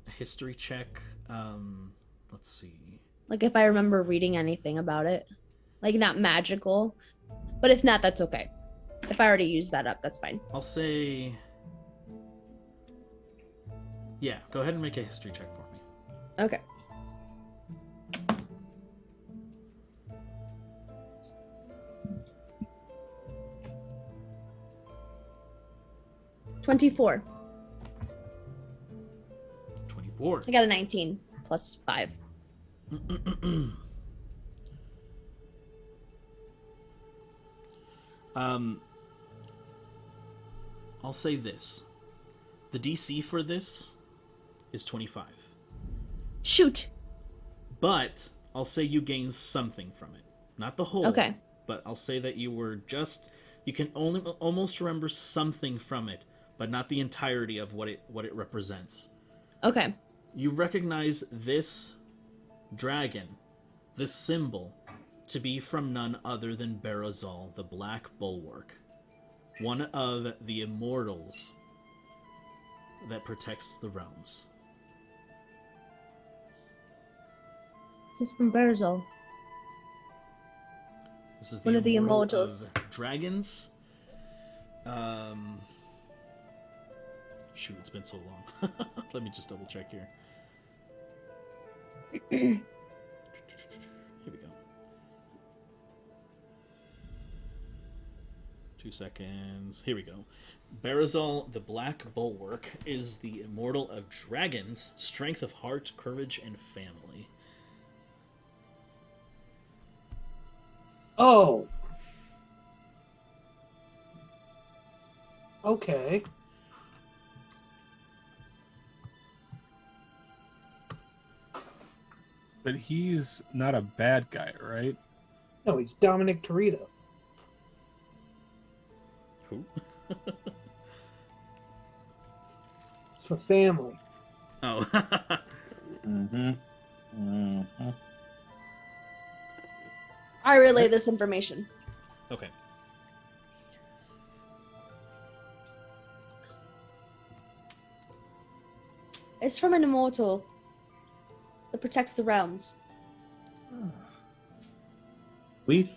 A history check. Let's see. Like if I remember reading anything about it. Like not magical. But if not, that's okay. If I already used that up, that's fine. I'll say... Yeah, go ahead and make a history check for me. Okay. $24. 24. I got a 19 plus 5. I'll say this. The DC for this is 25. Shoot. But I'll say you gain something from it. Not the whole. Okay. But I'll say that you can only almost remember something from it, but not the entirety of what it represents. Okay. You recognize this dragon, this symbol, to be from none other than Barazal, the Black Bulwark, one of the immortals that protects the realms. This is from Barazal. This is One of the immortal immortals. of dragons. Shoot, it's been so long. Let me just double check here. Here we go. 2 seconds. Here we go. Barazal, the Black Bulwark, is the immortal of dragons, strength of heart, courage, and family. Oh. Okay. But he's not a bad guy, right? No, he's Dominic Torito. Who? It's for family. Oh. Mm-hmm. Mm-hmm. I relay this information. Okay. It's from an immortal that protects the realms. We've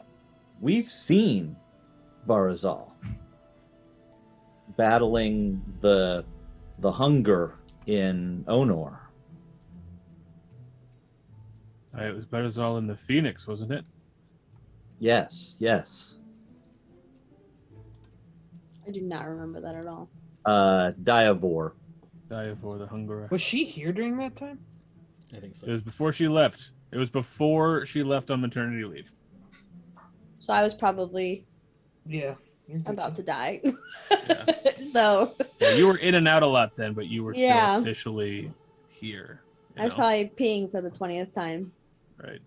seen Barazal battling the hunger in Onor. It was Barazal in the Phoenix, wasn't it? Yes, yes. I do not remember that at all. Diavor. Diavor the Hungerer. Was she here during that time? I think so. It was before she left. It was before she left on maternity leave. So I was probably Yeah. about to die. Yeah. So Yeah, you were in and out a lot then, but you were still Yeah. officially here. I was probably peeing for the 20th time. Right.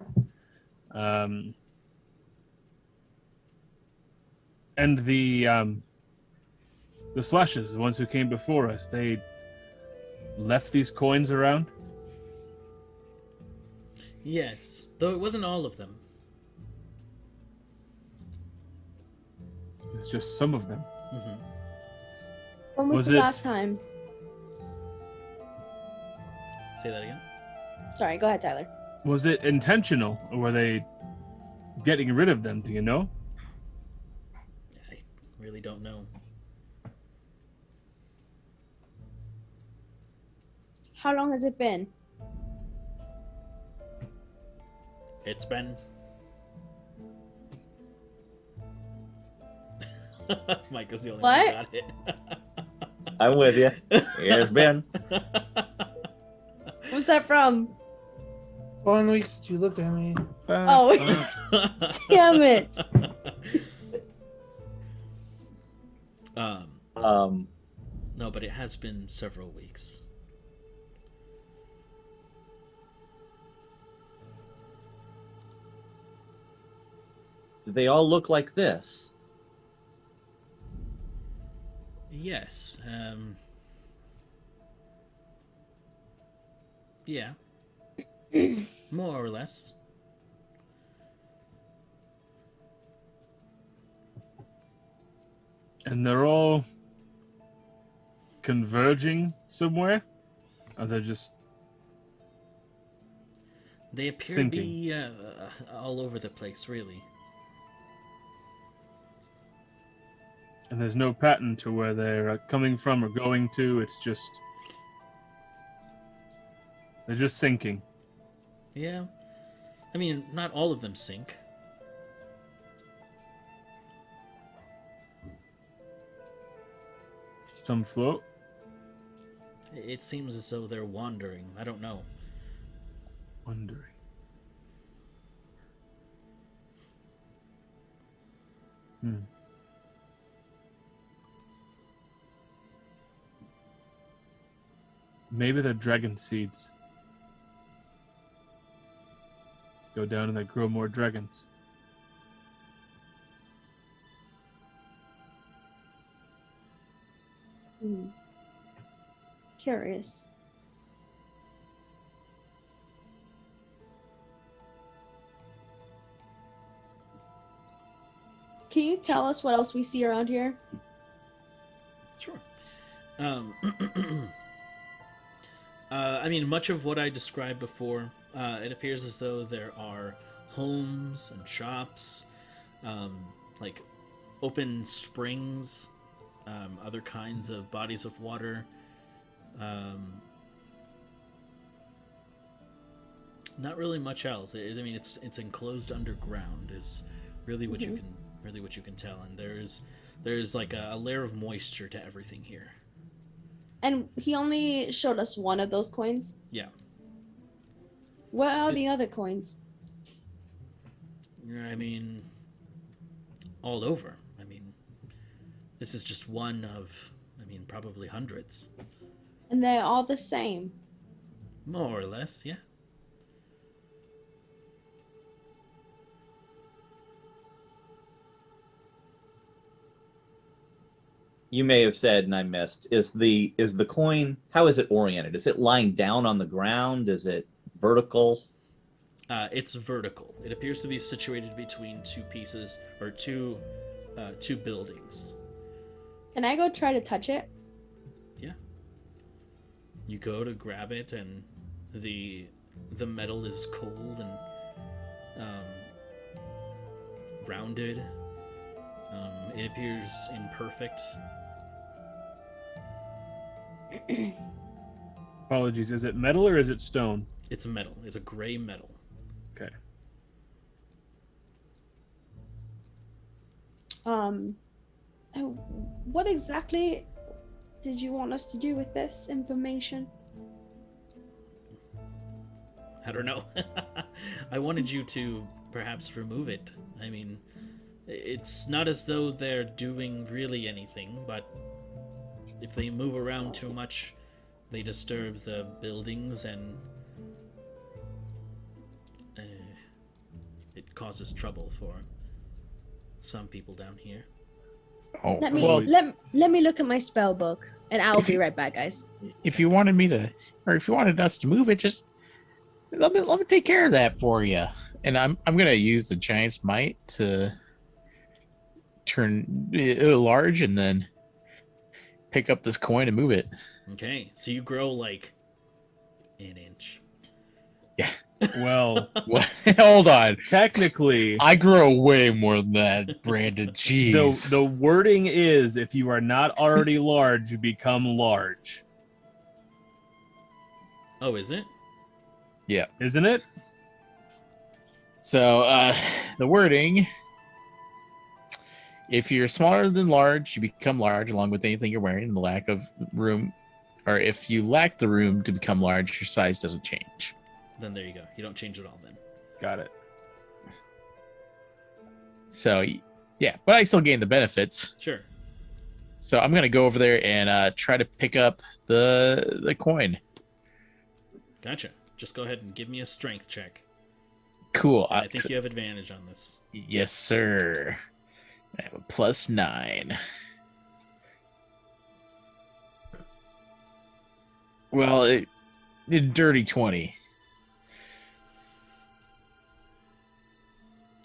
And the slashes, the ones who came before us, they left these coins around? Yes, though it wasn't all of them. It's just some of them. Mm-hmm. When was Was the it- last time? Say that again. Sorry, go ahead, Tyler. Was it intentional, or were they getting rid of them? Do you know? I really don't know. How long has it been? It's been... Mike is the only one who What? got it. I'm with you. Here's Ben. What's that from? One week since you looked at me. Oh, damn it. No, but it has been several weeks. Do they all look like this? Yes. Yeah. More or less. And they're all converging somewhere? Or they're just They appear sinking? to be all over the place, really. And there's no pattern to where they're coming from or going to. It's just they're just sinking. Yeah. I mean, not all of them sink. Some float. It seems as though they're wandering. I don't know. Wondering. Maybe they're dragon seeds. Go down and they grow more dragons. Curious. Can you tell us what else we see around here? Sure. I mean, much of what I described before, it appears as though there are homes and shops, like open springs, other kinds of bodies of water. Not really much else. I mean, it's enclosed underground is really what you can tell, and there's like a layer of moisture to everything here. And he only showed us one of those coins. Yeah. What are the other coins? I mean, all over. I mean, this is just one of, probably hundreds. And they're all the same. More or less, yeah. You may have said, and I missed, is the coin, how is it oriented? Is it lying down on the ground? Is it vertical? It's vertical. It appears to be situated between two pieces, or two buildings. Can I go try to touch it? Yeah. You go to grab it, and the metal is cold and rounded. It appears imperfect. Apologies. Is it metal or is it stone? It's metal. It's a gray metal. Okay. What exactly did you want us to do with this information? I don't know. I wanted you to perhaps remove it. I mean, it's not as though they're doing really anything, but if they move around too much, they disturb the buildings and it causes trouble for some people down here. Oh, Let me well, let me look at my spell book, and I'll be right back, guys. if you wanted me to, or if you wanted us to move it, just let me take care of that for you. And I'm gonna use the giant's might to turn it large and then pick up this coin and move it. Okay, so you grow like an inch. Well, What? Hold on. technically, I grow way more than that, Brandon. Jeez. the wording is if you are not already large, you become large. Oh, is it? Isn't it? So, the wording: if you're smaller than large, you become large along with anything you're wearing. And the lack of room, or if you lack the room to become large, your size doesn't change. Then there you go. You don't change it all then. Got it. So, yeah, but I still gain the benefits. Sure. So I'm gonna go over there and try to pick up the coin. Gotcha. Just go ahead and give me a strength check. Cool. I think you have advantage on this. Yes, sir. I have a +9. Well, it dirty 20.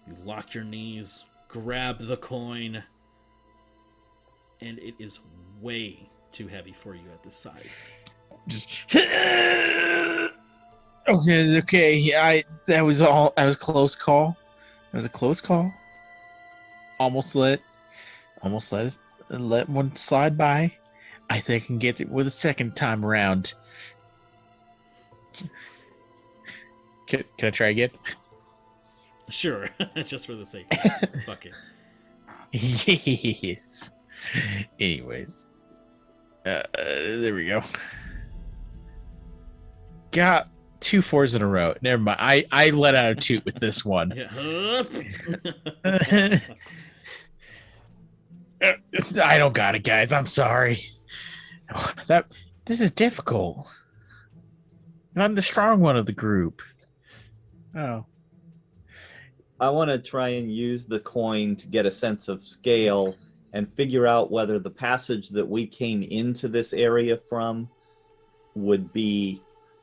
You lock your knees, grab the coin, and it is way too heavy for you at this size. Just okay. Yeah, that was a close call. It was a close call. Almost let one slide by. I think I can get it with a second time around. Can I try again? Sure, just for the sake of it. Fuck it. Yes. Anyways, there we go. Got 2 4s in a row. Never mind. I let out a toot with this one. Yeah. I don't got it, guys. I'm sorry. This is difficult. And I'm the strong one of the group. Oh. I want to try and use the coin to get a sense of scale and figure out whether the passage that we came into this area from would be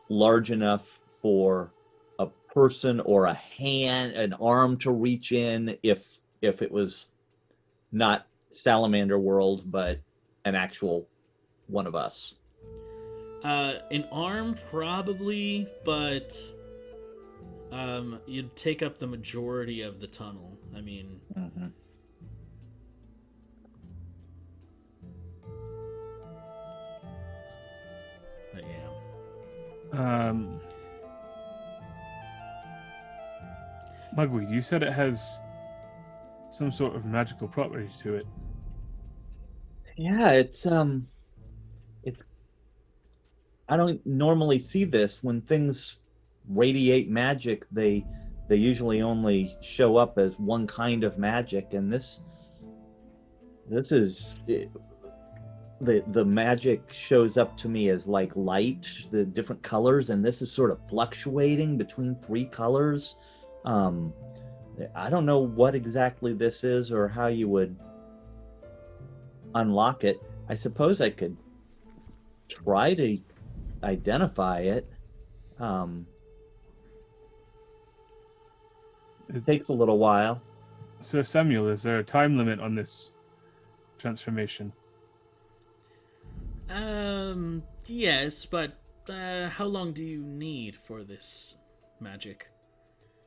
large enough for a person or a hand, an arm to reach in if it was not Salamander world, but an actual one of us. An arm probably, but you'd take up the majority of the tunnel. I mean, but yeah. Mugweed, you said it has some sort of magical property to it. Yeah, it's I don't normally see this when things radiate magic. They usually only show up as one kind of magic, and this is the magic shows up to me as like light, the different colors, and this is sort of fluctuating between 3 colors. I don't know what exactly this is or how you would unlock it. I suppose I could try to identify it. It takes a little while. So, Samuel, is there a time limit on this transformation? Yes, but how long do you need for this magic?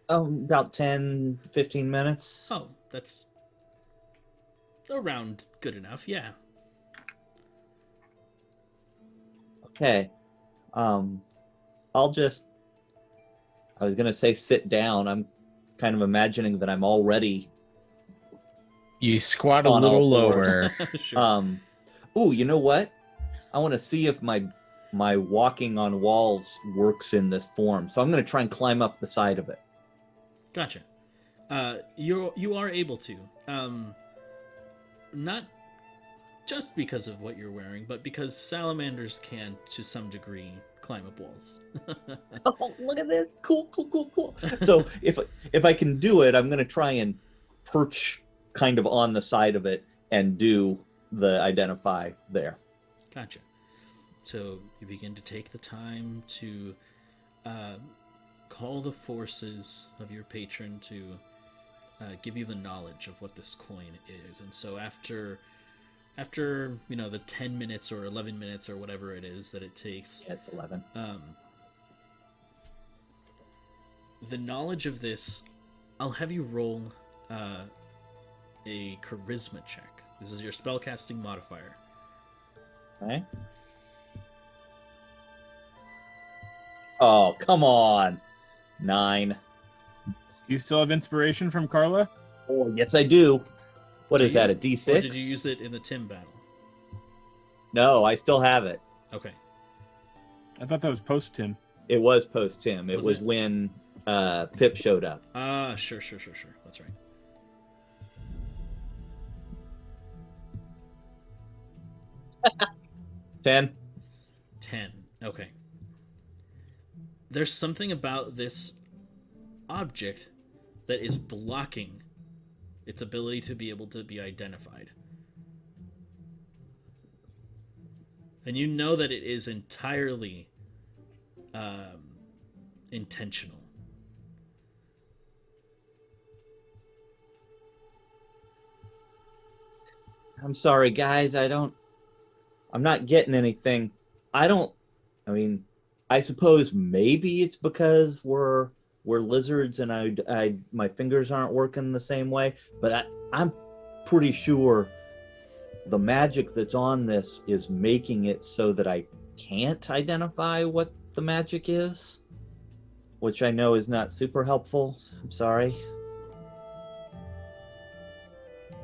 About 10, 15 minutes. Oh, that's around good enough, yeah. Okay. I was gonna say sit down. I'm kind of imagining that I'm already. You squat a On little all fours. lower. Sure. Oh, you know what? I want to see if my walking on walls works in this form. So I'm gonna try and climb up the side of it. Gotcha. You are able to. Not just because of what you're wearing, but because salamanders can, to some degree, climb up walls. Oh, look at this! Cool. So if I can do it, I'm gonna try and perch kind of on the side of it and do the identify there. Gotcha. So you begin to take the time to call the forces of your patron to give you the knowledge of what this coin is. And so after the 10 minutes or 11 minutes or whatever it is that it takes, Yeah, it's 11. the knowledge of this, I'll have you roll a charisma check. This is your spellcasting modifier. Okay. Oh, come on. 9. You still have inspiration from Carla? Oh, yes, I do. What is that, a D6? Or did you use it in the Tim battle? No, I still have it. Okay. I thought that was post Tim. It was post Tim. It Was was it? when Pip showed up. Sure. That's right. 10. 10. Okay. There's something about this object that is blocking its ability to be able to be identified. And you know that it is entirely intentional. I'm sorry, guys. I'm not getting anything. I mean, I suppose maybe it's because we're lizards and my fingers aren't working the same way, but I'm pretty sure the magic that's on this is making it so that I can't identify what the magic is, which I know is not super helpful. I'm sorry.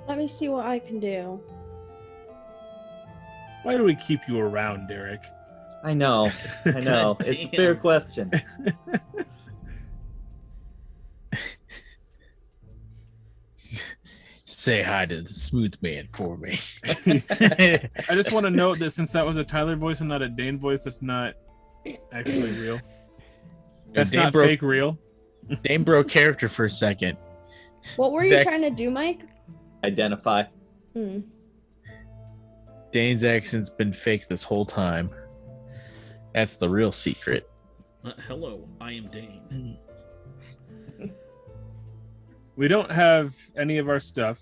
Let me see what I can do. Why do we keep you around, Derek? I know. God It's a damn. fair question. Say hi to the smooth man for me. I just want to note that since that was a Tyler voice and not a Dane voice, that's not actually real. That's Dane not broke, fake real. Dane broke character for a second. What were you Dex- trying to do, Mike? Identify. Hmm. Dane's accent's been fake this whole time. That's the real secret. Hello, I am Dane. We don't have any of our stuff,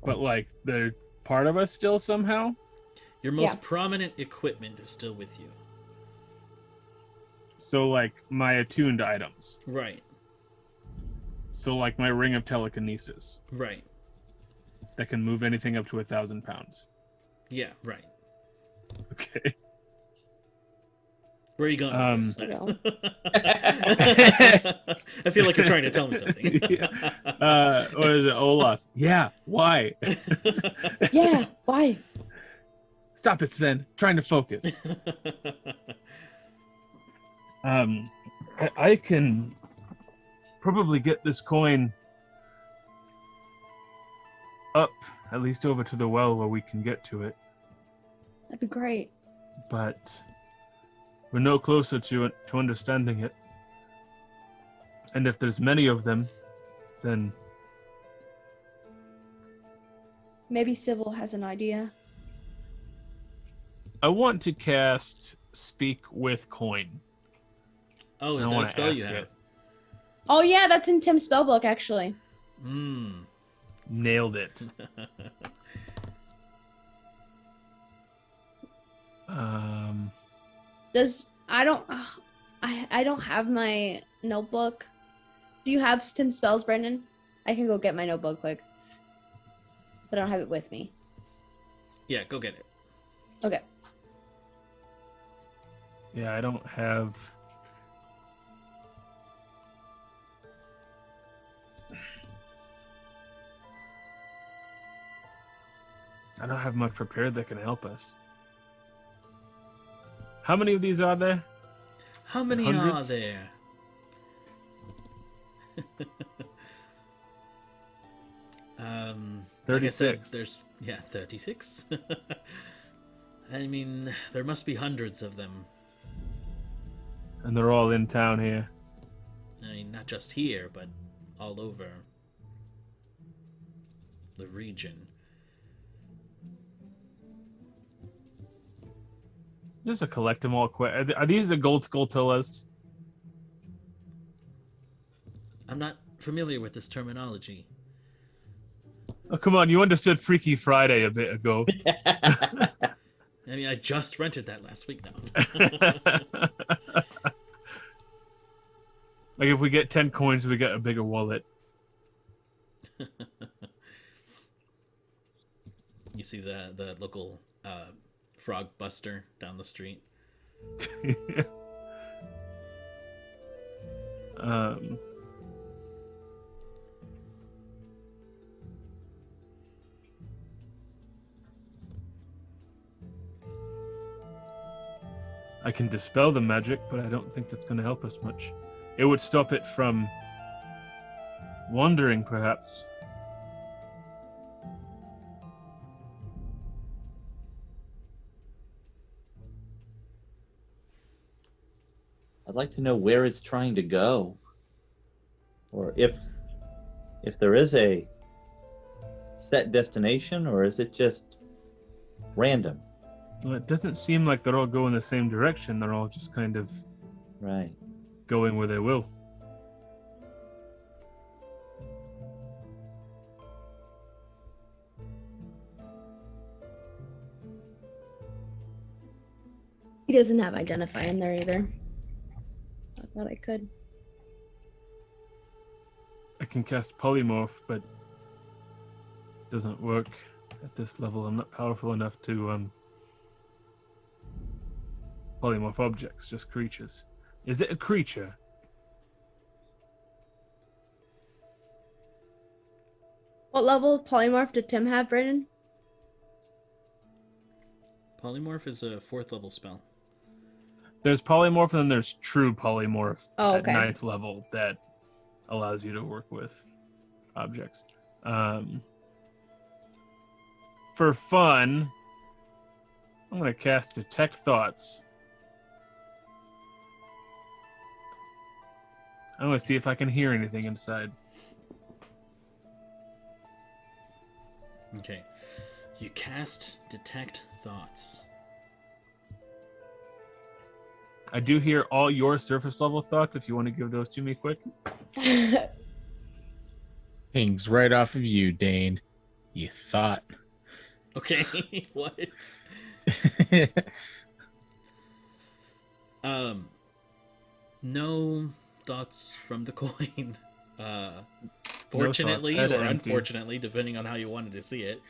but like they're part of us still somehow. Your most Yeah. prominent equipment is still with you. So like my attuned items. Right, So like my ring of telekinesis right. that can move anything up to 1,000 pounds. Yeah, right. Okay. Where are you going with You this? know. I feel like you're trying to tell me something. What is it, Olaf? Yeah. Why? Yeah, why? Stop it, Sven. Trying to focus. I can probably get this coin up, at least over to the well where we can get to it, That'd be great. but we're no closer to understanding it. And if there's many of them, then Maybe Sybil has an idea. I want to cast Speak with Coin. Oh, I is that a wanna spell you ask have? it. Oh yeah, that's in Tim's spellbook actually. Hmm. Nailed it. I don't have my notebook. Do you have Tim's spells, Brendan? I can go get my notebook quick. But I don't have it with me. Yeah, go get it. Okay. Yeah, I don't have. I don't have much prepared that can help us. How many of these are there? How Is it many are hundreds? there? Like I said, 36. there's 36. I mean, there must be hundreds of them. And they're all in town here. I mean, not just here, but all over the region. Is this a collect them all quick? Are these the gold skulltulas? I'm not familiar with this terminology. Oh, come on, you understood Freaky Friday a bit ago. I mean, I just rented that last week now. Like if we get 10 coins, we get a bigger wallet. You see the local frog buster down the street. I can dispel the magic, but I don't think that's going to help us much. It would stop it from wandering, perhaps. I'd like to know where it's trying to go, or if there is a set destination, or is it just random? Well, it doesn't seem like they're all going the same direction. They're all just kind of Right. going where they will. He doesn't have identify in there either. I thought I could. I can cast polymorph, but it doesn't work at this level. I'm not powerful enough to polymorph objects, just creatures. Is it a creature? What level of polymorph did Tim have, Brandon? Polymorph is a 4th level spell. There's polymorph and then there's true polymorph Oh, at okay. 9th level that allows you to work with objects. For fun, I'm going to cast Detect Thoughts. I'm going to see if I can hear anything inside. Okay. You cast Detect Thoughts. I do hear all your surface level thoughts if you want to give those to me quick. Pings right off of you, Dane. You thought. Okay, what? No thoughts from the coin. Fortunately head or empty. unfortunately, depending on how you wanted to see it.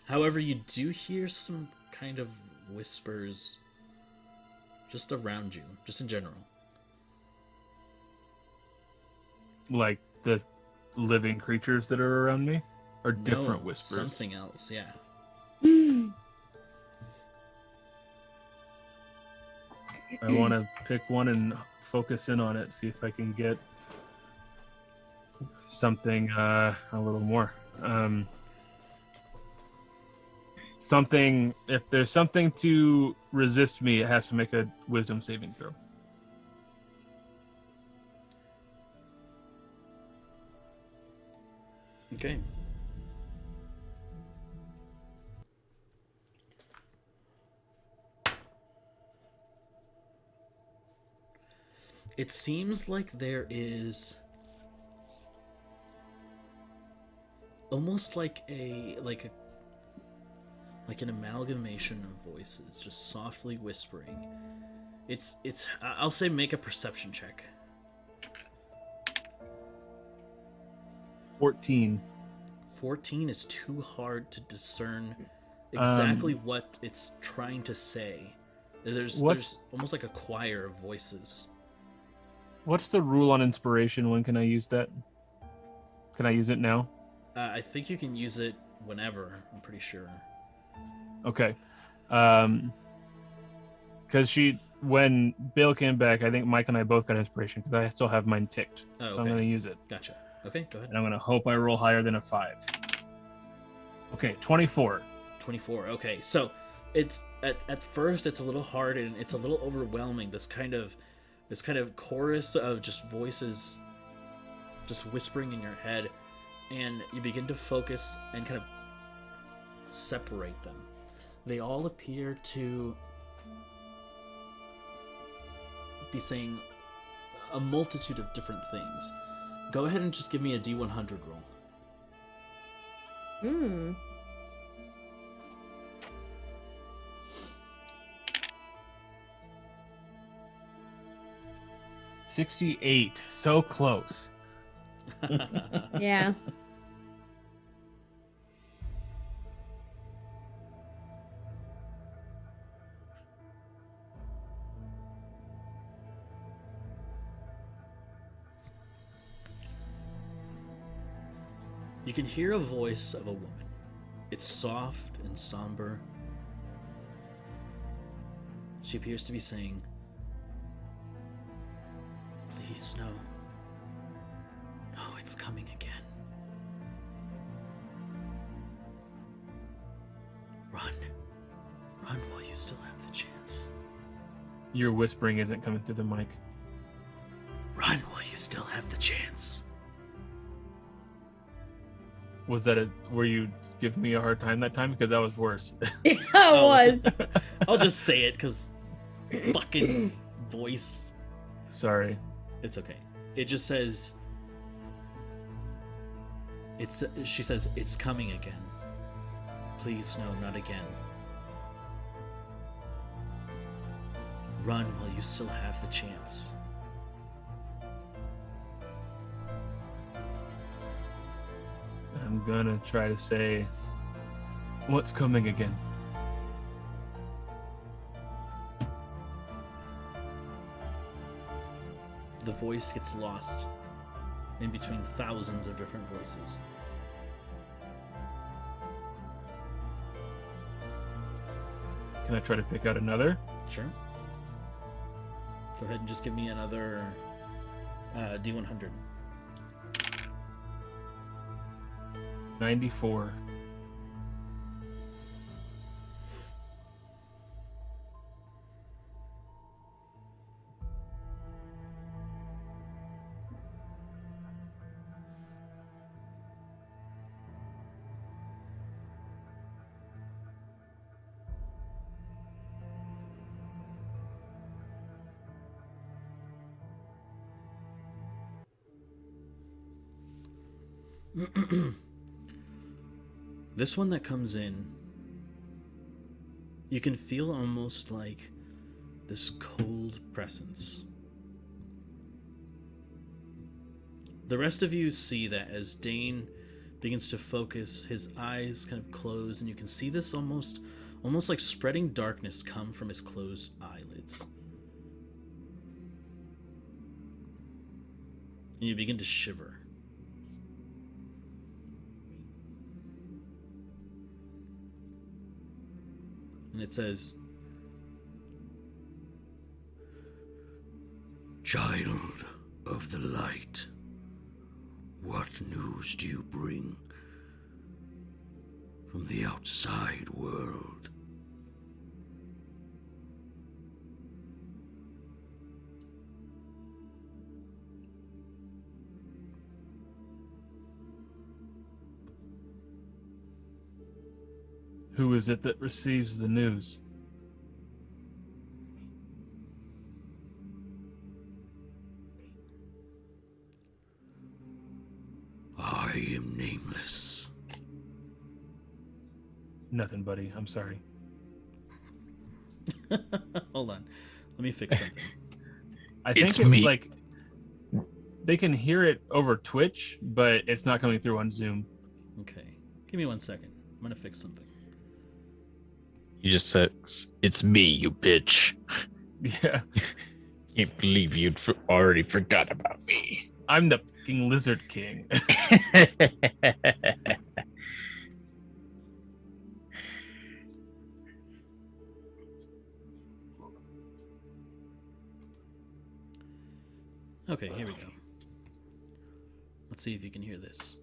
However, you do hear some kind of whispers just around you, just in general. Like the living creatures that are around me? Or different No, whispers? Something else, yeah. I want to pick one and focus in on it, see if I can get something a little more. Something, if there's something to resist me, it has to make a wisdom saving throw. Okay. It seems like there is almost like an amalgamation of voices just softly whispering. It's I'll say make a perception check. 14. 14 is too hard to discern exactly what it's trying to say. There's almost like a choir of voices. What's the rule on inspiration? When can I use that? Can I use it now? I think you can use it whenever, I'm pretty sure. Okay. Because when Bill came back, I think Mike and I both got inspiration because I still have mine ticked. Oh, So I'm okay. going to use it. Gotcha. Okay, go ahead. And I'm going to hope I roll higher than a 5. Okay, 24. 24. Okay, so it's at first it's a little hard and it's a little overwhelming. This kind of chorus of just voices, just whispering in your head, and you begin to focus and kind of separate them. They all appear to be saying a multitude of different things. Go ahead and just give me a D100 roll. 68. So close. Yeah. You can hear a voice of a woman. It's soft and somber. She appears to be saying, "Please, no. No, it's coming again. Run. Run while you still have the chance." Your whispering isn't coming through the mic. Run while you still have the chance. Was that were you giving me a hard time that time? Because that was worse. Yeah, it was. I'll just say it because fucking voice. Sorry. It's okay. It just says. She says, it's coming again. Please, no, not again. Run while you still have the chance. I'm gonna try to say, what's coming again? The voice gets lost in between thousands of different voices. Can I try to pick out another? Sure. Go ahead and just give me another D100. 94. This one that comes in, you can feel almost like this cold presence. The rest of you see that as Dane begins to focus, his eyes kind of close, and you can see this almost like spreading darkness come from his closed eyelids. And you begin to shiver. And it says, "Child of the light, what news do you bring from the outside world?" Who is it that receives the news? I am nameless. Nothing, buddy. I'm sorry. Hold on. Let me fix something. I think It's it's me. like they can hear it over Twitch, but it's not coming through on Zoom. Okay. Give me 1 second. I'm going to fix something. You just said, "It's me, you bitch." Yeah. Can't believe you'd already forgot about me. I'm the fucking Lizard King. Okay, here we go. Let's see if you can hear this.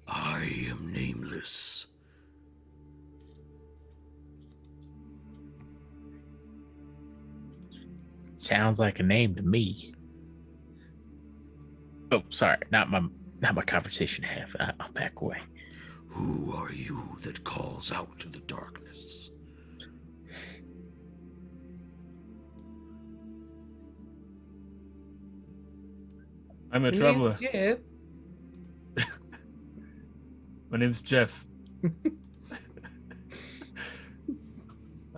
I am nameless. Sounds like a name to me. Oh, sorry, not my conversation half. I'll back away. Who are you that calls out to the darkness? I'm a traveler. Yeah. My name's Jeff.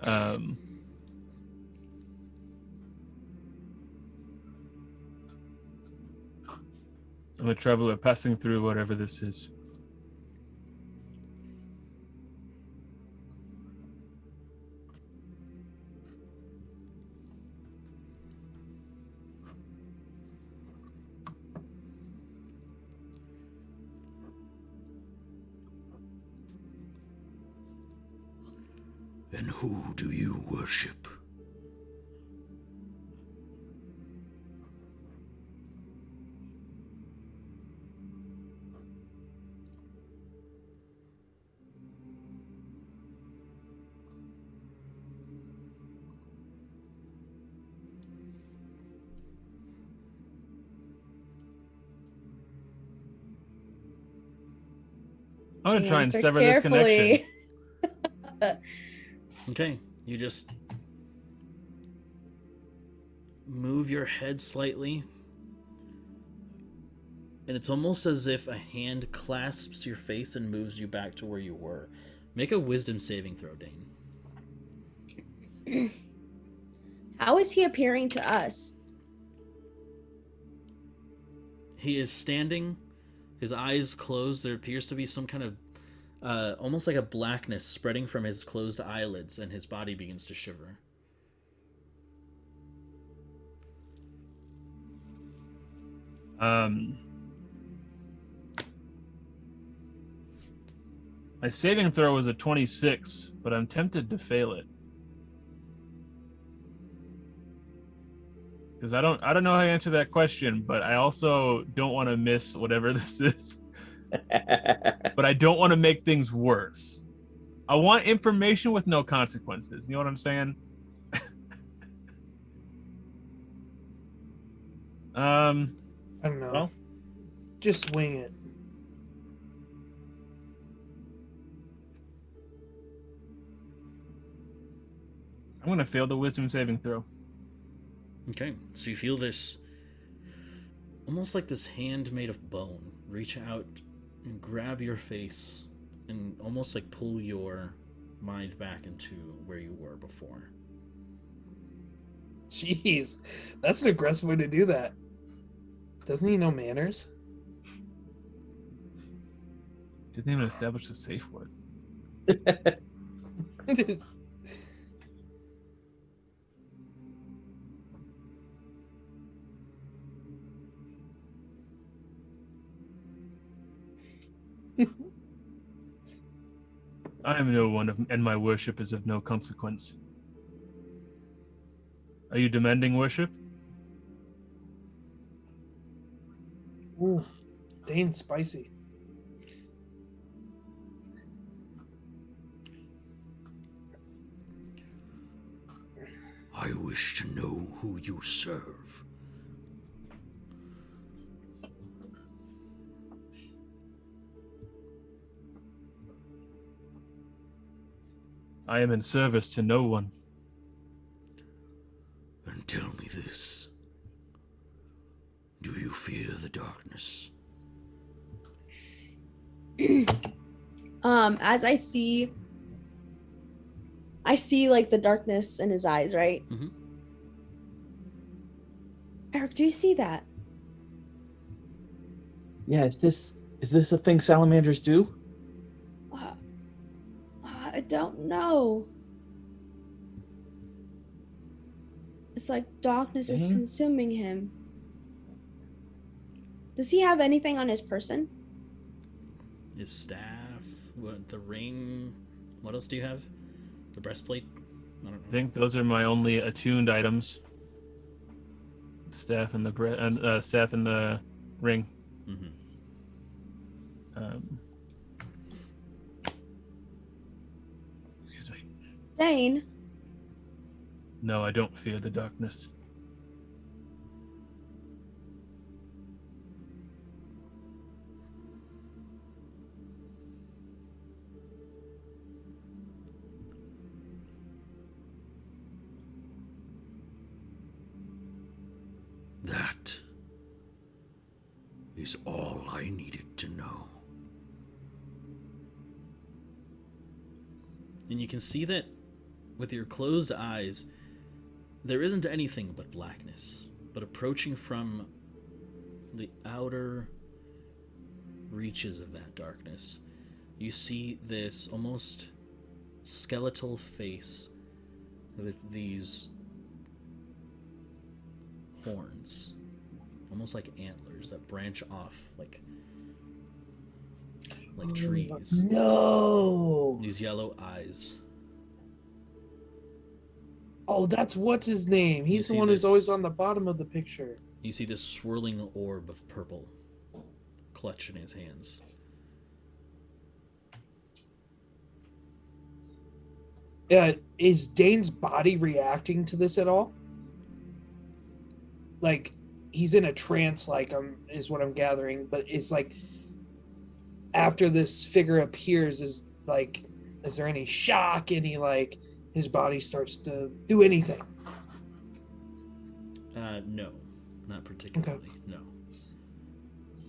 I'm a traveler passing through whatever this is. And who do you worship? I'm gonna try and Answer sever this connection. carefully. Okay, you just move your head slightly, and it's almost as if a hand clasps your face and moves you back to where you were. Make a wisdom saving throw, Dane. How is he appearing to us? He is standing, his eyes closed. There appears to be some kind of almost like a blackness spreading from his closed eyelids, and his body begins to shiver. My saving throw was a 26, but I'm tempted to fail it. Because I don't know how to answer that question, but I also don't want to miss whatever this is. But I don't want to make things worse. I want information with no consequences. You know what I'm saying? I don't know. Well, Just swing it. I'm gonna fail the wisdom saving throw. Okay, so you feel this, almost like this hand made of bone, reach out and grab your face and almost like pull your mind back into where you were before. Jeez, that's an aggressive way to do that. Doesn't he know manners? Didn't even establish a safe word. I am no one, and my worship is of no consequence. Are you demanding worship? Ooh, Dane's spicy. I wish to know who you serve. I am in service to no one. And tell me this. Do you fear the darkness? As I see like the darkness in his eyes, right? Mm-hmm. Eric, do you see that? Yeah, is this a thing salamanders do? I don't know. It's like darkness is Dang. consuming him. Does he have anything on his person? His staff, what, the ring, what else do you have? The breastplate? I don't know. I think those are my only attuned items. Staff and the staff and the ring. Mm-hmm. Excuse me. Dane, No, I don't fear the darkness. That is all I needed to know. And you can see that with your closed eyes, there isn't anything but blackness. But approaching from the outer reaches of that darkness, you see this almost skeletal face with these horns, almost like antlers that branch off like trees. No. These yellow eyes. Oh, that's what's his name. He's the see one who's this- always on the bottom of the picture. You see this swirling orb of purple clutch in his hands. Is Dane's body reacting to this at all? Like, he's in a trance, like, is what I'm gathering, but it's like, after this figure appears, is there any shock? Any like his body starts to do anything? No, not particularly. No.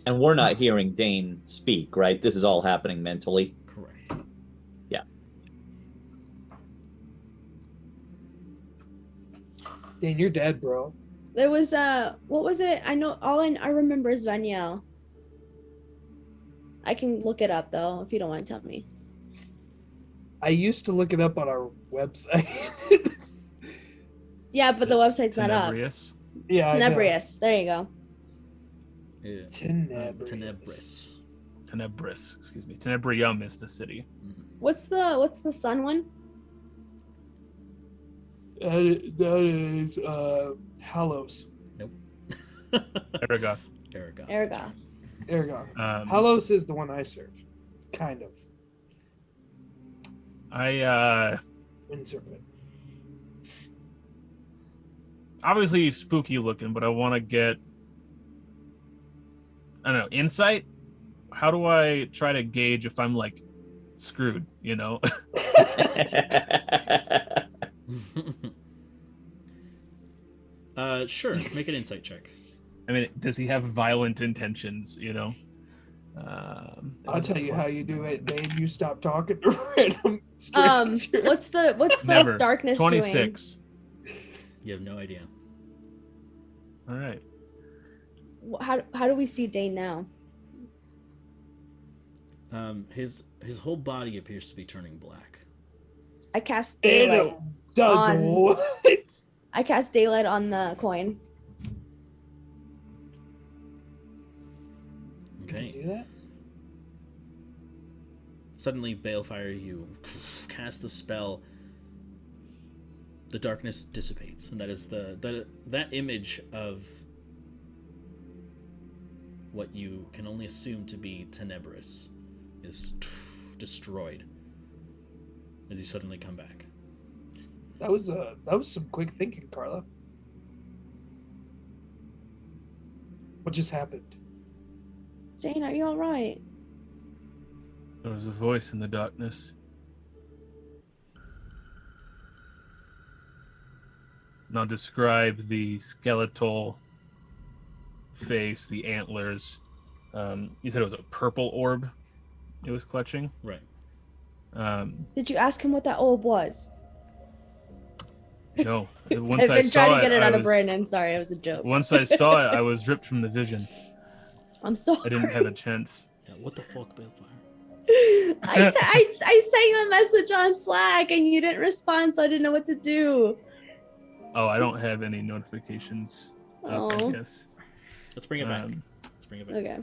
And we're not hearing Dane speak, right? This is all happening mentally. Correct. Yeah. Dane, you're dead, bro. There was what was it? I know I remember is Vaniel. I can look it up though if you don't want to tell me. I used to look it up on our website. Yeah, but the website's not up. Tenebrious. Yeah, I know. Tenebrious. There you go. Yeah. Tenebrious. Tenebris, excuse me. Tenebrium is the city. What's the sun one? That is Halos. Nope. Aragoth. Aragon. Aragon. Aragon. Halos is the one I serve. Kind of. Wind Serpent. Obviously spooky looking, but I want to get, I don't know, insight. How do I try to gauge if I'm like screwed, you know? Sure. Make an insight check. I mean, does he have violent intentions, you know? I'll tell you how you do it, Dave. You stop talking to random strangers. What's the Never. darkness 26. You have no idea. All right. doing? How do we see Dane now? His whole body appears to be turning black. I cast And daylight. it does on- what? I cast daylight on the coin. Okay. Do that? Suddenly, Balefire, you cast the spell. The darkness dissipates, and that is that image of what you can only assume to be Tenebris is destroyed as you suddenly come back. That was some quick thinking, Carla. What just happened? Jane, are you all right? There was a voice in the darkness. And I'll describe the skeletal face, the antlers. You said it was a purple orb it was clutching? Right. Did you ask him what that orb was? No. Once I've I been saw trying to get it I out of was- Brandon. Sorry, it was a joke. Once I saw it, I was ripped from the vision. I'm sorry. I didn't have a chance. Yeah, what the fuck, Balefire? I sent you a message on Slack and you didn't respond, so I didn't know what to do. Oh, I don't have any notifications up, I Oh. guess. Let's bring it back. Um, Let's bring it back. Okay.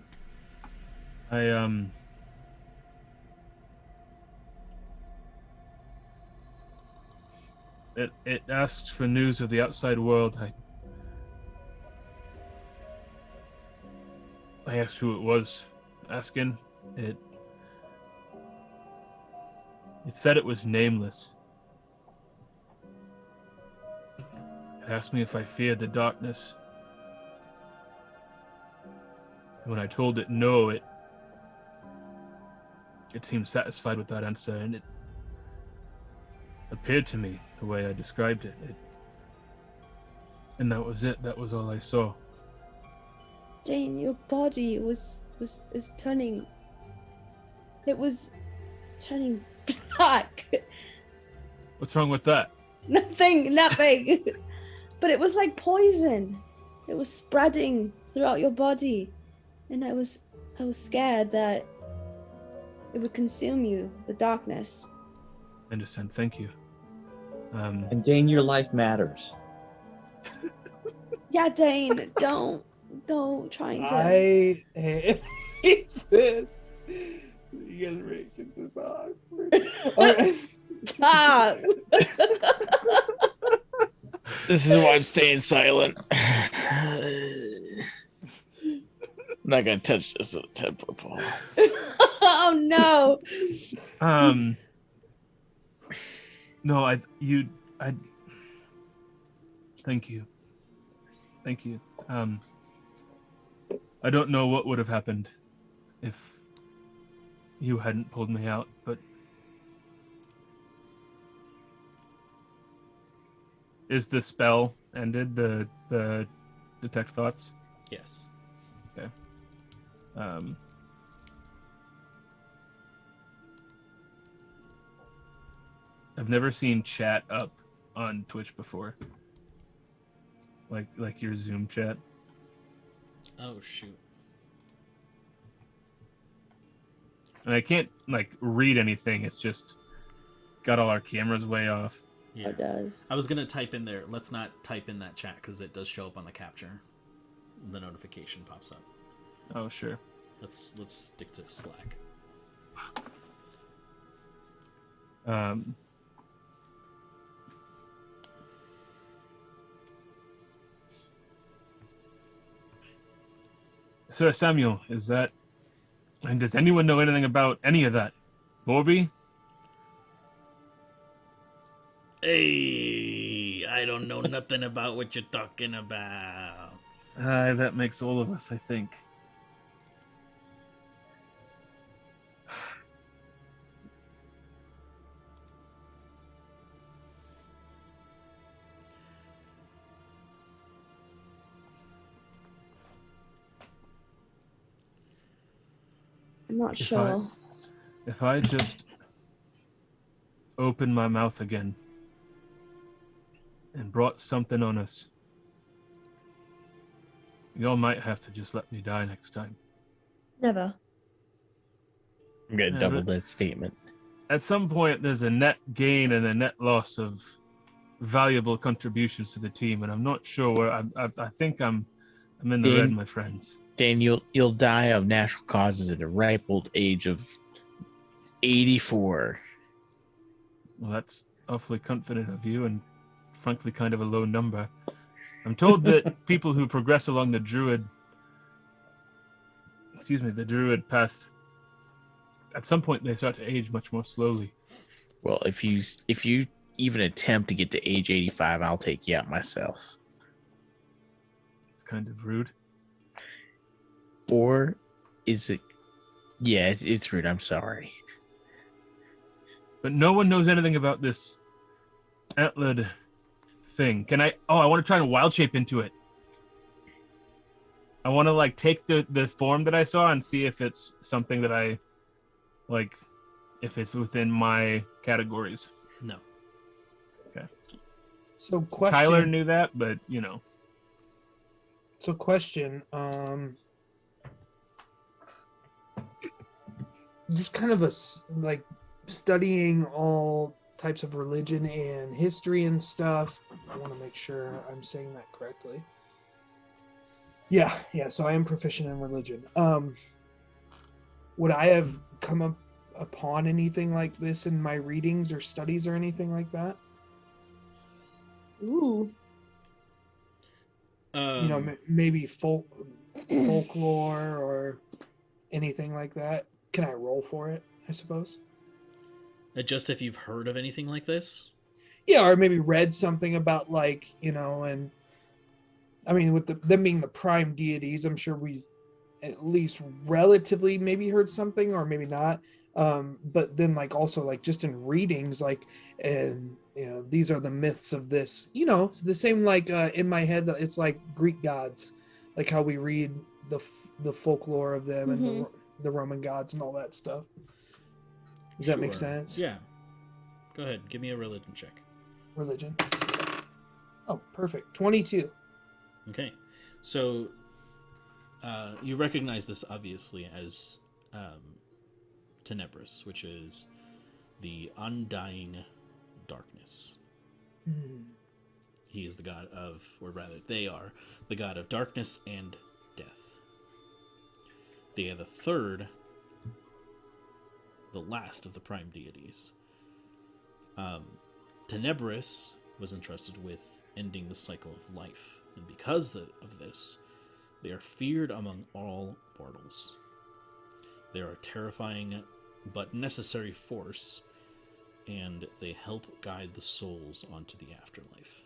It asked for news of the outside world. I asked who it was asking. It said it was nameless. It asked me if I feared the darkness. When I told it no, it seemed satisfied with that answer, and it appeared to me the way I described it. And that was it. That was all I saw. Dane, your body was turning. It was turning black. What's wrong with that? Nothing. But it was like poison. It was spreading throughout your body, and I was scared that it would consume you. The darkness. I understand. Thank you. And Jane, your life matters. Yeah, Dane, don't go trying to. I hate this. You guys are making this awkward. All right. Stop. This is why I'm staying silent. I'm not gonna touch this with a 10-foot pole. Oh no. No, I thank you. I don't know what would have happened if you hadn't pulled me out, but is the spell ended? The detect thoughts. Yes. I've never seen chat up on Twitch before. Like your Zoom chat. Oh shoot. And I can't like read anything. It's just got all our cameras way off. Yeah. It does. I was gonna type in there. Let's not type in that chat because it does show up on the capture. The notification pops up. Oh sure. Let's stick to Slack. Sir Samuel, is that... And does anyone know anything about any of that? Borby? Hey, I don't know nothing about what you're talking about. That makes all of us, I think. I'm not If sure. If I just opened my mouth again and brought something on us, y'all might have to just let me die next time. Never. I'm gonna Yeah, double but- that statement. At some point, there's a net gain and a net loss of valuable contributions to the team, and I'm not sure where I think I'm in the red, Dan- my friends. Dan, you'll die of natural causes at a ripe old age of 84. Well, that's awfully confident of you, and frankly, kind of a low number. I'm told that people who progress along the druid path, at some point they start to age much more slowly. Well, if you even attempt to get to age 85, I'll take you out myself. It's kind of rude. Or is it? Yeah, it's rude. I'm sorry. But no one knows anything about this antlered thing. Can I? Oh, I want to try and wild shape into it. I want to like take the form that I saw and see if it's something that I like, if it's within my categories. No. So question. Tyler knew that, but you know. So question. Just kind of like studying all types of religion and history and stuff. I want to make sure I'm saying that correctly. Yeah. So I am proficient in religion. Would I have come upon anything like this in my readings or studies or anything like that? Ooh. Maybe folklore or anything like that. Can I roll for it, I suppose? Just if you've heard of anything like this? Yeah, or maybe read something about and I mean, with them being the prime deities, I'm sure we've at least relatively maybe heard something or maybe not. But then also just in readings, and these are the myths of this, it's the same in my head that it's like Greek gods, like how we read the folklore of them and the Roman gods and all that stuff. Does that make Sure. sense? Yeah. Go ahead. Give me a religion check. Religion. Oh, perfect. 22. Okay. So you recognize this obviously as Tenebris, which is the undying darkness. He is the god of, or rather, they are the god of darkness and death. They are the last of the prime deities. Tenebris was entrusted with ending the cycle of life, and because of this, they are feared among all mortals. They are a terrifying but necessary force, and they help guide the souls onto the afterlife.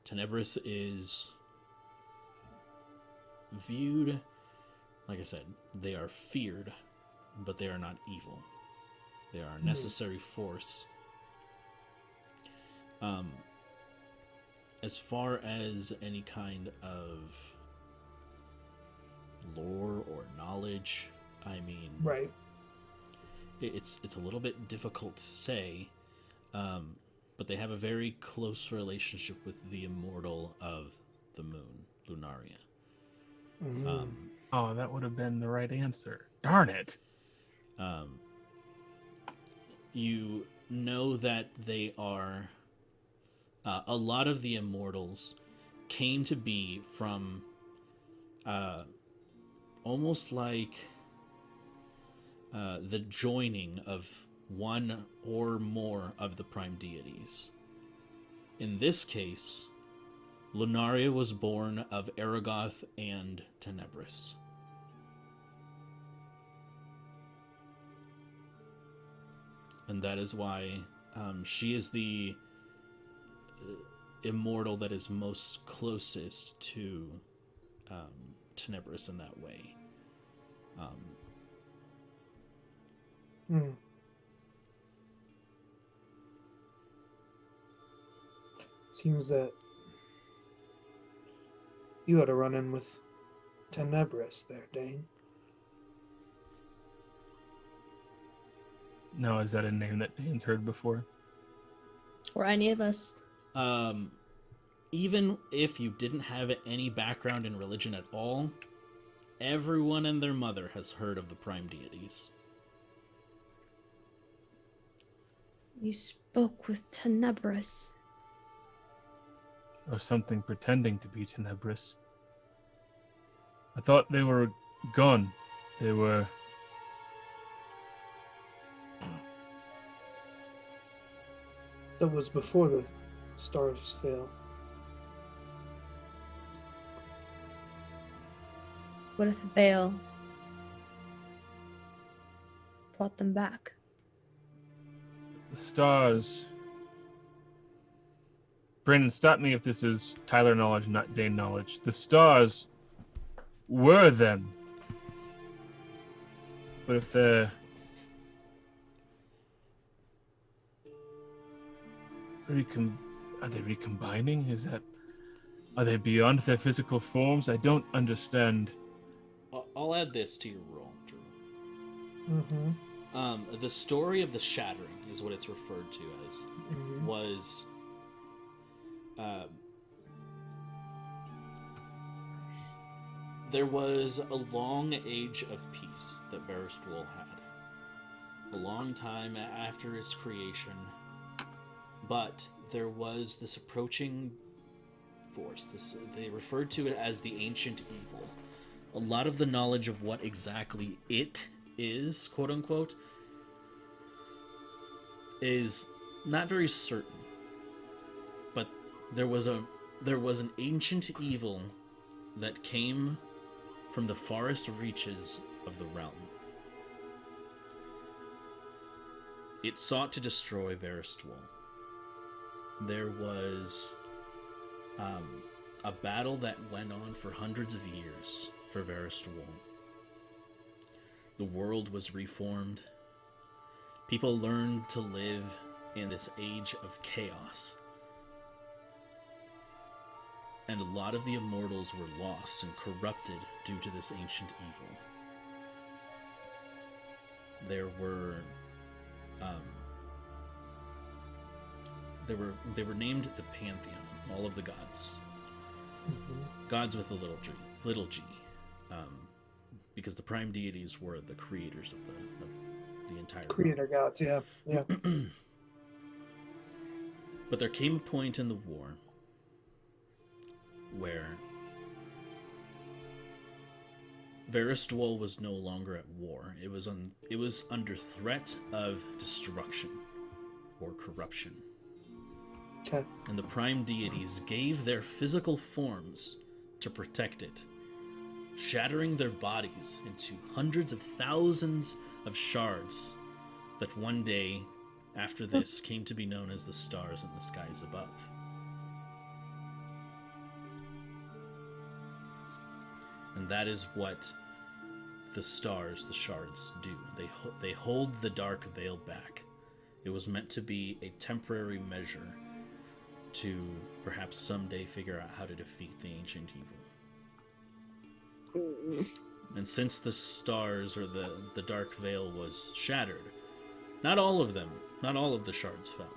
Tenebris is viewed, like I said, they are feared but they are not evil. They are a necessary force. As far as any kind of lore or knowledge, I mean, Right. it's a little bit difficult to say, but they have a very close relationship with the immortal of the moon, Lunaria. Oh, that would have been the right answer. Darn it. You know that they are a lot of the immortals came to be from almost like the joining of one or more of the prime deities. In this case, Lunaria was born of Aragoth and Tenebris. And that is why she is the immortal that is most closest to Tenebris in that way. Seems that you had a run-in with Tenebris there, Dane. No, is that a name that Dane's heard before? Or any of us. Even if you didn't have any background in religion at all, everyone and their mother has heard of the prime deities. You spoke with Tenebris. Or something pretending to be Tenebris. I thought they were gone. They were... That was before the stars fell. What if the veil brought them back? The stars... Brandon, stop me if this is Tyler knowledge, not Dane knowledge. The stars were them. But if they're... Are they recombining? Are they beyond their physical forms? I don't understand. I'll add this to your roll, Drew. Mm-hmm. The story of the shattering is what it's referred to as. Was there was a long age of peace that Barristwall had. A long time after its creation. But there was this approaching force. They referred to it as the ancient evil. A lot of the knowledge of what exactly it is, quote unquote, is not very certain. But there was an ancient evil that came from the forest reaches of the realm. It sought to destroy Barristwall. There was a battle that went on for hundreds of years for Barristwall. The world was reformed. People learned to live in this age of chaos. And a lot of the immortals were lost and corrupted due to this ancient evil. There were they were named the Pantheon, all of the gods. Gods with a little g. Because the prime deities were the creators of the entire Creator gods, yeah. But there came a point in the war where Barristwall was no longer at war. It was under threat of destruction or corruption. Okay. And the prime deities gave their physical forms to protect it, shattering their bodies into hundreds of thousands of shards that one day after this came to be known as the stars in the skies above. And that is what the stars, the shards do. They hold the dark veil back. It was meant to be a temporary measure to perhaps someday figure out how to defeat the ancient evil. And since the stars or the dark veil was shattered, not all of the shards fell,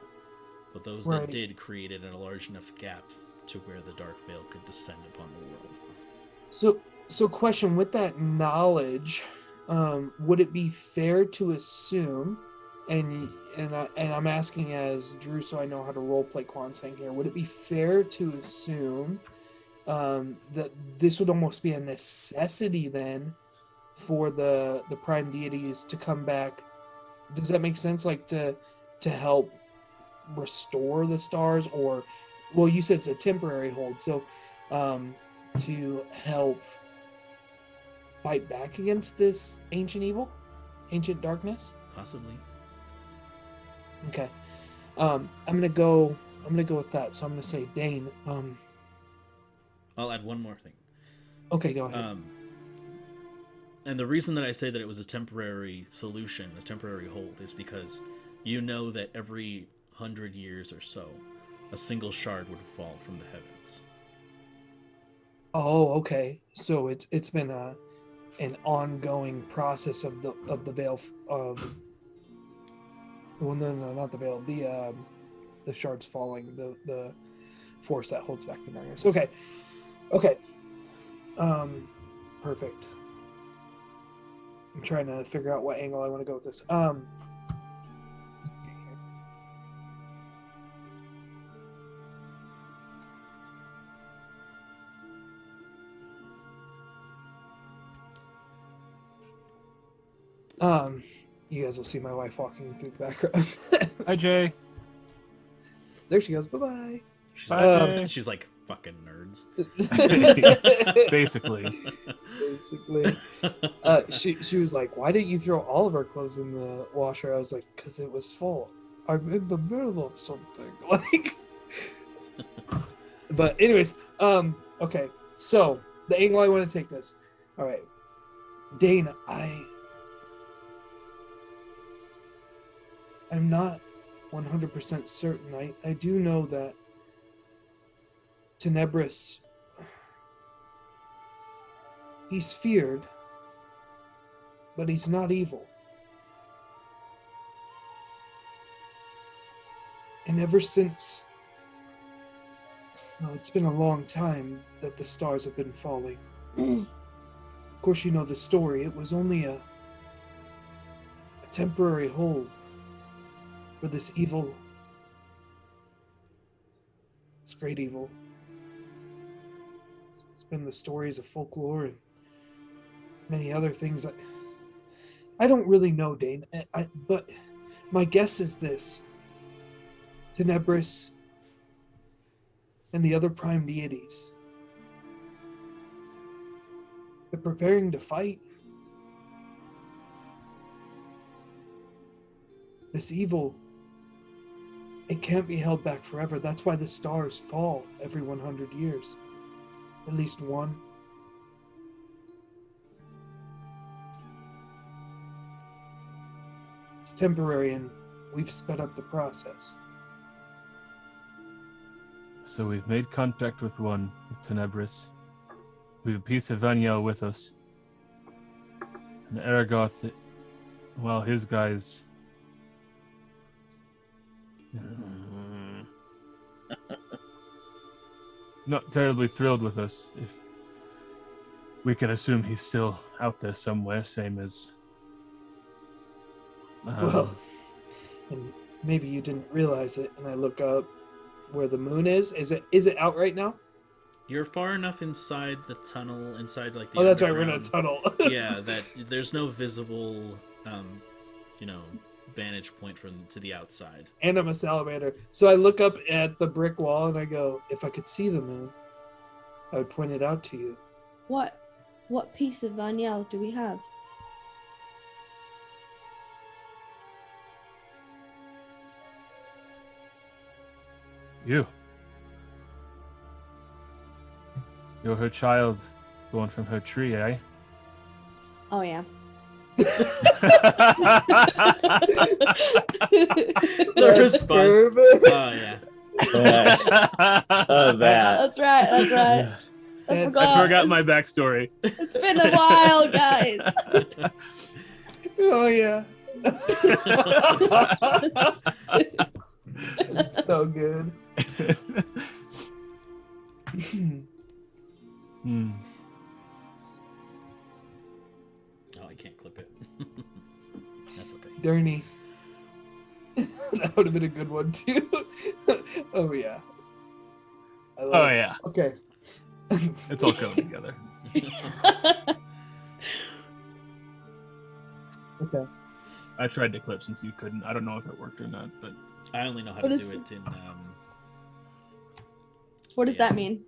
but those Right. that did created a large enough gap to where the dark veil could descend upon the world. So question, with that knowledge, would it be fair to assume, and I'm asking as Drew, so I know how to roleplay Kwansang here, would it be fair to assume that this would almost be a necessity then for the prime deities to come back? Does that make sense? Like to help restore the stars, or, well, you said it's a temporary hold, so to help fight back against this ancient evil, ancient darkness? Possibly. Okay. I'm gonna go with that. So I'm gonna say Dane. I'll add one more thing. Okay, go ahead. And the reason that I say that it was a temporary solution, a temporary hold, is because you know that every 100 years or so, a single shard would fall from the heavens. Oh, okay. So it's been an ongoing process of the veil of. Well, no, not the veil. The shards falling. The force that holds back the darkness. Okay. Perfect. I'm trying to figure out what angle I want to go with this. You guys will see my wife walking through the background. Hi, Jay. There she goes. Bye-bye. She's like, fucking nerds. Basically. She was like, why didn't you throw all of our clothes in the washer? I was like, because it was full. I'm in the middle of something. Like, but anyways, okay. So the angle I want to take this. All right, Dane, I'm not 100% certain. I do know that Tenebris, he's feared, but he's not evil. And ever since, well, it's been a long time that the stars have been falling. Of course, you know the story. It was only a temporary hold for this evil, this great evil. It's been the stories of folklore and many other things. I don't really know, Dane, but my guess is this. Tenebris and the other prime deities, they're preparing to fight. This evil, it can't be held back forever. That's why the stars fall every 100 years. At least one. It's temporary, and we've sped up the process. So we've made contact with one, with Tenebris. We have a piece of Vanyel with us. And Aragoth, well, his guys... not terribly thrilled with us. If we can assume he's still out there somewhere, same as... Well, and maybe you didn't realize it, and I look up where the moon is. Is it out right now? You're far enough inside the tunnel, inside like the Oh, that's right, we're in a underground- tunnel. Yeah, that there's no visible, vantage point to the outside. And I'm a salamander. So I look up at the brick wall and I go, if I could see the moon, I would point it out to you. What piece of Vanyel do we have? You. You're her child, born from her tree, eh? Oh yeah. The response. Oh yeah. That. That's right. That's right. I I forgot my backstory. It's been a while, guys. Oh yeah. It's so good. Hmm. Oh, I can't clip it. That's okay. Dirty. That would have been a good one too. Oh yeah. I love Oh it. yeah, Okay. it's all coming together. Okay. I tried to clip since you couldn't. I don't know if it worked or not, but I only know how What to is- do it in What does that mean?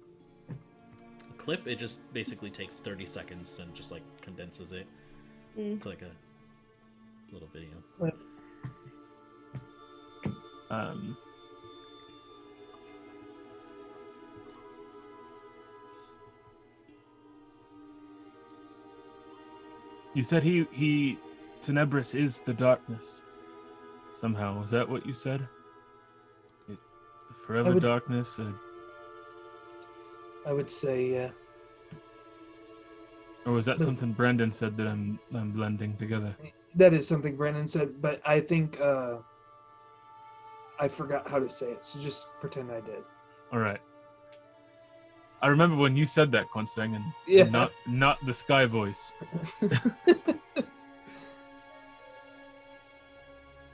clip. It just basically takes 30 seconds and just like condenses it Mm. to like a little video. You said he Tenebris is the darkness. Somehow, is that what you said? Forever would- darkness. I would say yeah. Or was that something Brandon said that I'm blending together? That is something Brandon said, but I think I forgot how to say it, so just pretend I did. All right. I remember when you said that, Quonsang, and Yeah. not the sky voice.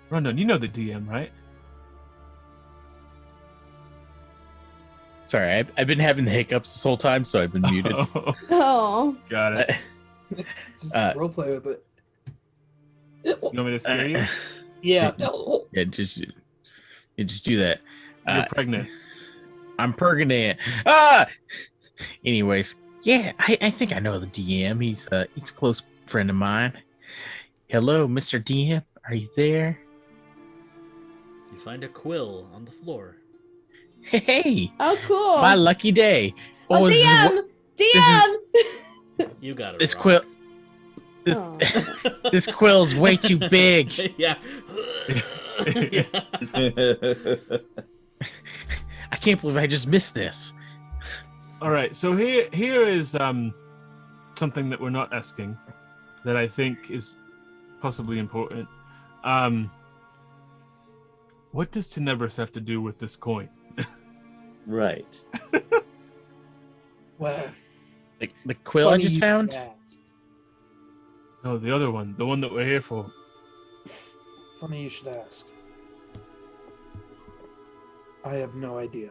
Rondon, you know the DM, right? Sorry, I've been having the hiccups this whole time, so I've been muted. Oh. Got it. Just Uh, roleplay with it. You want me to scare you? Yeah. Yeah, just do that. You're pregnant. I'm pregnant. Ah. Anyways, yeah, I think I know the DM. He's a close friend of mine. Hello, Mr. DM. Are you there? You find a quill on the floor. Hey, Oh, cool. my lucky day. Oh, this is DM! what- DM! You got it. this quill. This, Oh. this quill's way too big. Yeah. Yeah. I can't believe I just missed this. All right, so here is something that we're not asking that I think is possibly important. What does Tenebris have to do with this coin? Right. Well, The quill I funny just you found. should ask. No, the other one, the one that we're here for. Funny you should ask. I have no idea.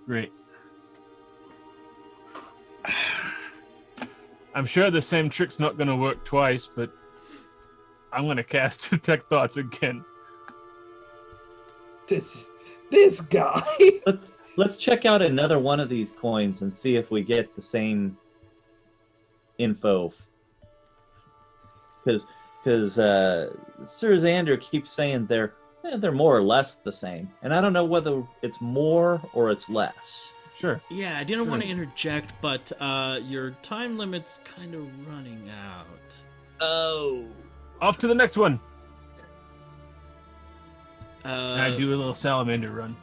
Great. I'm sure the same trick's not going to work twice, but I'm going to cast Detect Thoughts again. This guy. Let's check out another one of these coins and see if we get the same info. Because Sir Xander keeps saying they're more or less the same, and I don't know whether it's more or it's less. Sure. Yeah, I didn't Sure. want to interject, but your time limit's kind of running out. Oh. Off to the next one. Uh, And I do a little salamander run.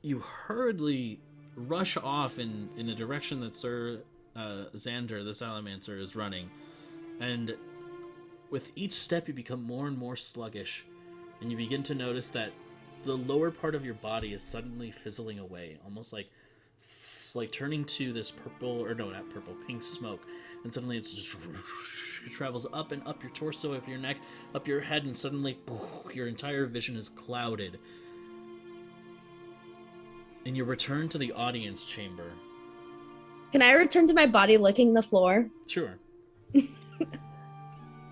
You hurriedly rush off in a direction that Sir Xander the Salamancer is running, and with each step you become more and more sluggish, and you begin to notice that the lower part of your body is suddenly fizzling away, almost like turning to this pink smoke, and suddenly it's just it travels up and up your torso, up your neck, up your head, and suddenly your entire vision is clouded. And you return to the audience chamber. Can I return to my body licking the floor? Sure.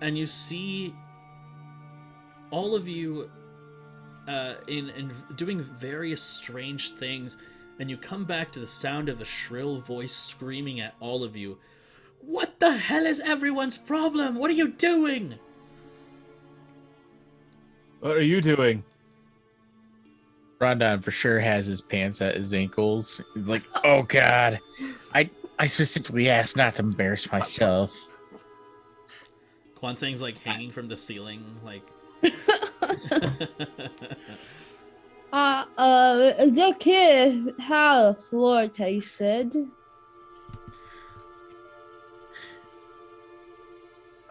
And you see all of you in doing various strange things, and you come back to the sound of a shrill voice screaming at all of you. What the hell is everyone's problem? What are you doing? What are you doing? Rondon for sure has his pants at his ankles. He's like, oh god, I specifically asked not to embarrass myself. Kwansang's like hanging from the ceiling, like. The kid how the floor tasted.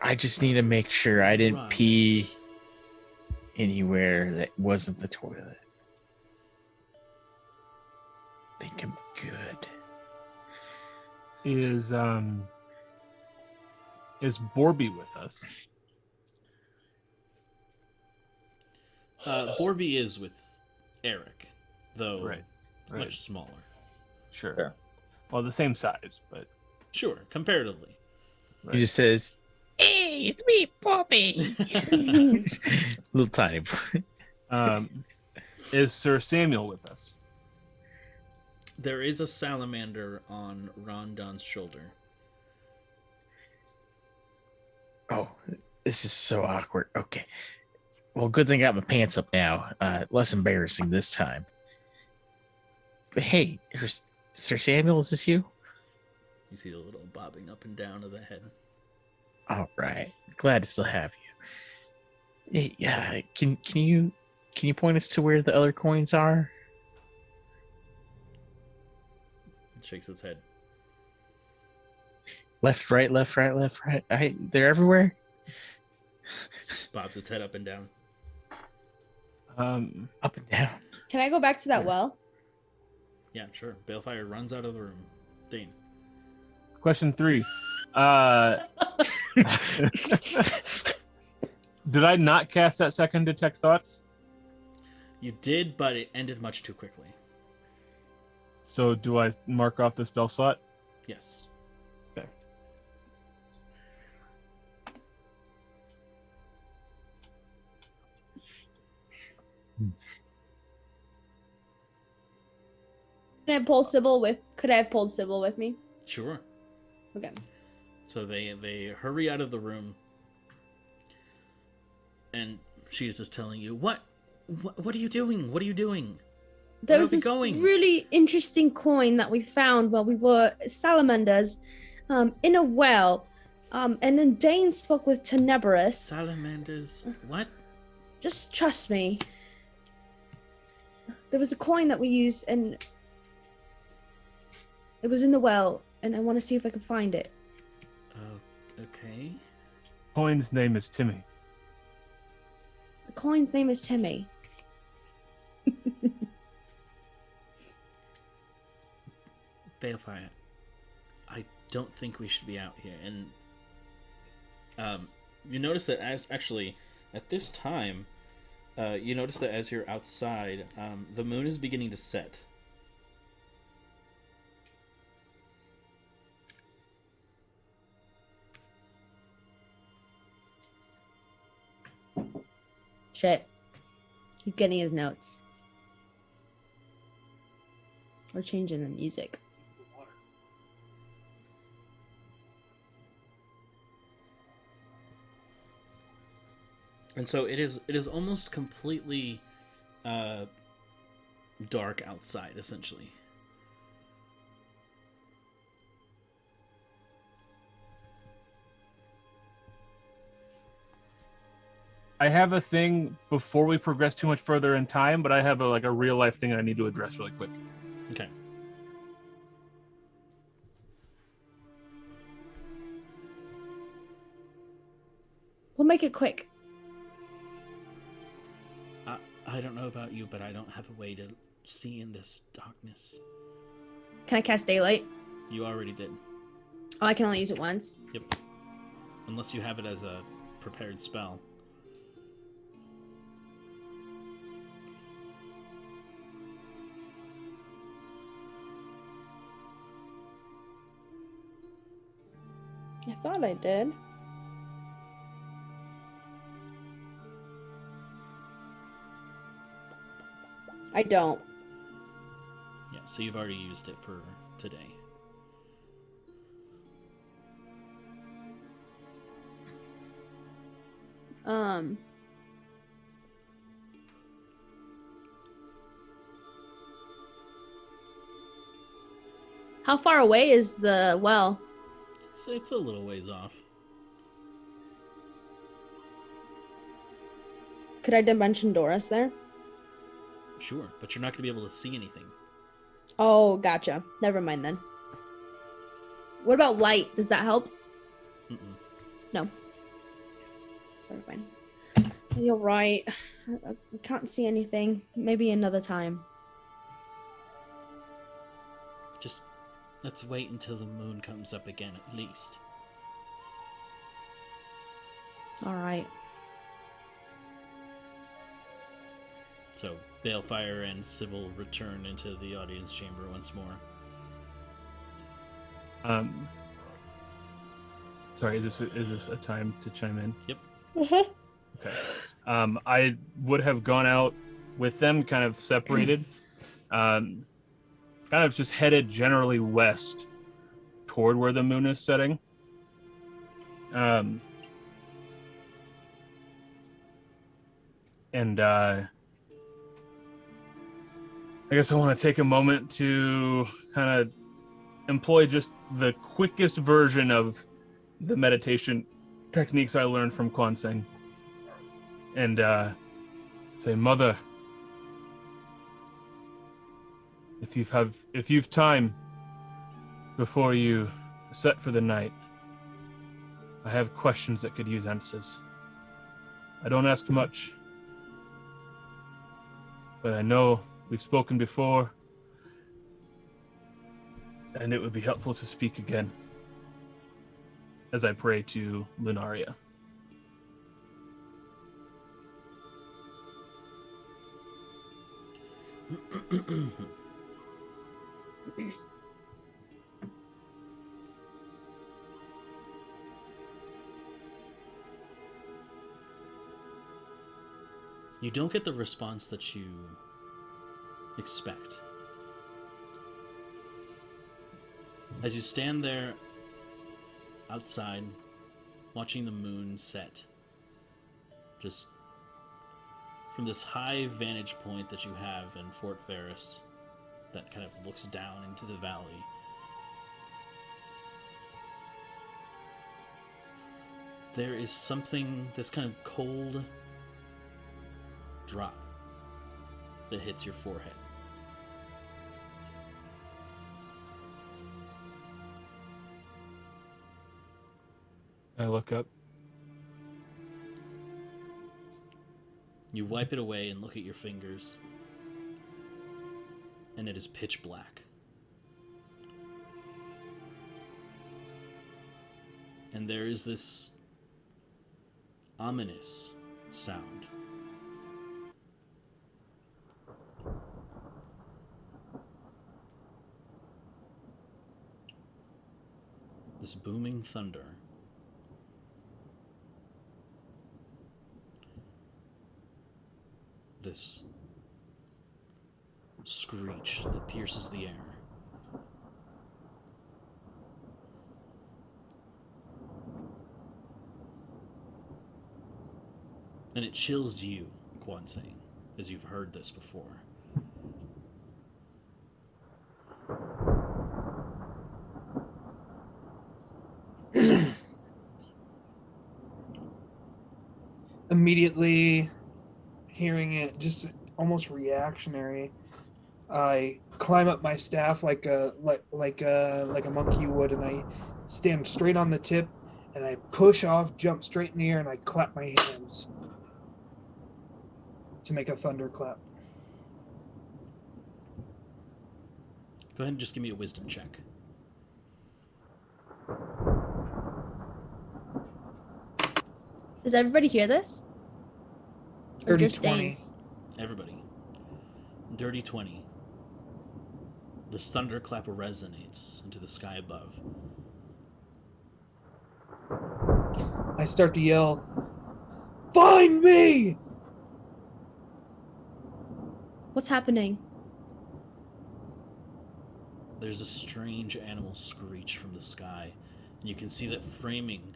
I just need to make sure I didn't Right. pee anywhere that wasn't the toilet. I think I'm good. Is Borby with us? Borby is with Eric, though Right. much smaller. Sure. Fair. Well, the same size, but Sure, comparatively. right. He just says, "Hey, it's me, Bobby." Little tiny boy. Is Sir Samuel with us? There is a salamander on Rondon's shoulder. Oh, this is so awkward. Okay. Well, good thing I got my pants up now. Less embarrassing this time. But hey, Sir Samuel, is this you? You see the little bobbing up and down of the head. All right. Glad to still have you. Hey, yeah, can you point us to where the other coins are? It shakes its head. Left, right, left, right, left, right. They're everywhere. Bobs its head up and down. Up and down. Can I go back to that well? Yeah, sure. Balefire runs out of the room. Dane. Question 3. Did I not cast that second detect thoughts? You did, but it ended much too quickly. So do I mark off the spell slot? Yes. Okay. Can I pull Sybil with? Could I have pulled Sybil with me? Sure. Okay. So they hurry out of the room, and she's just telling you, What are you doing? What are you doing? There Where was are we this going?" really interesting coin that we found while we were salamanders, in a well, and then Dane spoke with Tenebrous. Salamanders. What? Just trust me. There was a coin that we used, and it was in the well, and I want to see if I can find it. Okay. Coin's name is Timmy. The coin's name is Timmy. Balefire, I don't think we should be out here. And you notice that at this time, you notice that as you're outside, the moon is beginning to set. Shit. He's getting his notes. We're changing the music. And so it is almost completely dark outside, essentially. I have a thing before we progress too much further in time, but I have a real life thing I need to address really quick. Okay. We'll make it quick. I don't know about you, but I don't have a way to see in this darkness. Can I cast daylight? You already did. Oh, I can only use it once. Yep. Unless you have it as a prepared spell. I thought I did. I don't. Yeah, so you've already used it for today. How far away is the well? It's a little ways off. Could I dimension door us there? Sure, but you're not going to be able to see anything. Oh, gotcha. Never mind then. What about light? Does that help? Mm-mm. No. Never mind. You're right. I can't see anything. Maybe another time. Just let's wait until the moon comes up again, at least. All right. So, Balefire and Sybil return into the audience chamber once more. Sorry, is this a time to chime in? Yep. Okay. I would have gone out with them, kind of separated, kind of just headed generally west toward where the moon is setting. I guess I want to take a moment to kind of employ just the quickest version of the meditation techniques I learned from Kwanseng. And say, Mother, if you've time before you set for the night, I have questions that could use answers. I don't ask much, but I know we've spoken before, and it would be helpful to speak again as I pray to Lunaria. You don't get the response that you expect. As you stand there outside, watching the moon set, just from this high vantage point that you have in Fort Varus that kind of looks down into the valley, there is something, this kind of cold drop that hits your forehead. I look up. You wipe it away and look at your fingers, and it is pitch black. And there is this ominous sound. This booming thunder. This screech that pierces the air. And it chills you, Kwanseng, as you've heard this before. Immediately hearing it, just almost reactionary, I climb up my staff like a monkey would, and I stand straight on the tip, and I push off, jump straight in the air, and I clap my hands to make a thunderclap. Go ahead and just give me a wisdom check. Does everybody hear this? Or Dirty just Dane? 20. Everybody. Dirty 20. This thunderclap resonates into the sky above. I start to yell, "Find me!" What's happening? There's a strange animal screech from the sky, and you can see that framing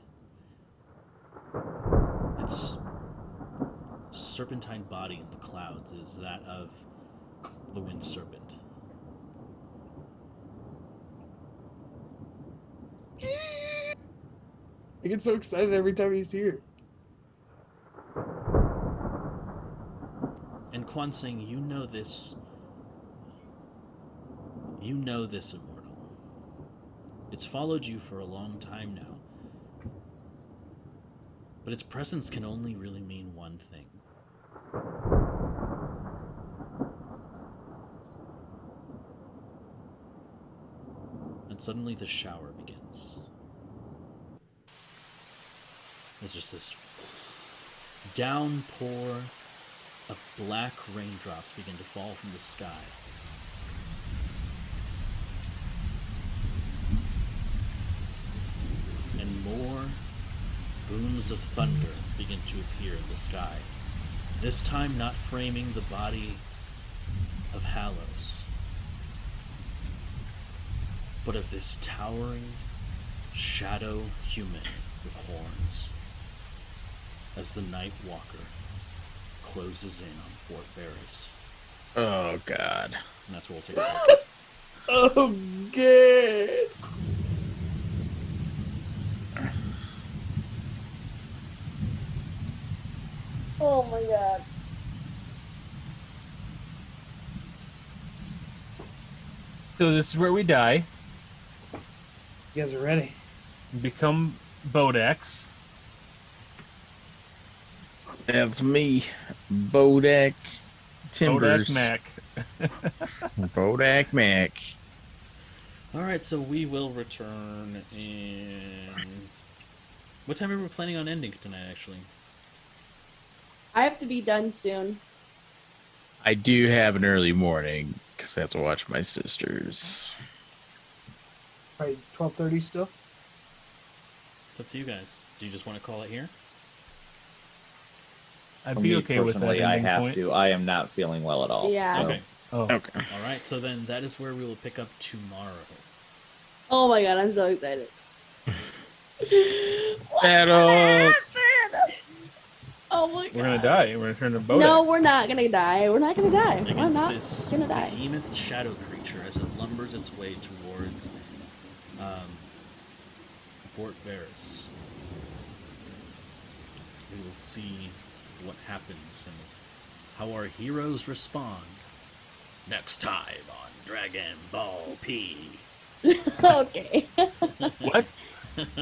its serpentine body in the clouds is that of the wind serpent. I get so excited every time he's here. And Kwansing, you know this. You know this, Immortal. It's followed you for a long time now. But its presence can only really mean one thing. And suddenly the shower begins. There's just this downpour of black raindrops begin to fall from the sky. And more booms of thunder begin to appear in the sky. This time not framing the body of Halos, but of this towering shadow human with horns, as the Night Walker closes in on Fort Varys. Oh, God. And that's where we'll take a break. Oh, good. Oh my god. So this is where we die. You guys are ready. Become Bodex. That's me. Bodak Timbers. Bodak Mac. Bodak Mac. Alright, so we will return in... What time are we planning on ending tonight, actually? I have to be done soon. I do have an early morning because I have to watch my sisters. Probably 12:30 still. It's up to you guys. Do you just want to call it here? I'd For be me, okay with that personally, I ending have point. to. I am not feeling well at all. Yeah. so- Okay. Oh, Okay. Alright, so then that is where we will pick up tomorrow. Oh my god, I'm so excited. Battles. Oh my god. we're gonna die. We're gonna turn to Bodex. No, we're not gonna die. We're not gonna die. We're Against not this gonna die. behemoth shadow creature as it lumbers its way towards Fort Varys. We will see what happens and how our heroes respond next time on Dragon Ball P. Okay. What?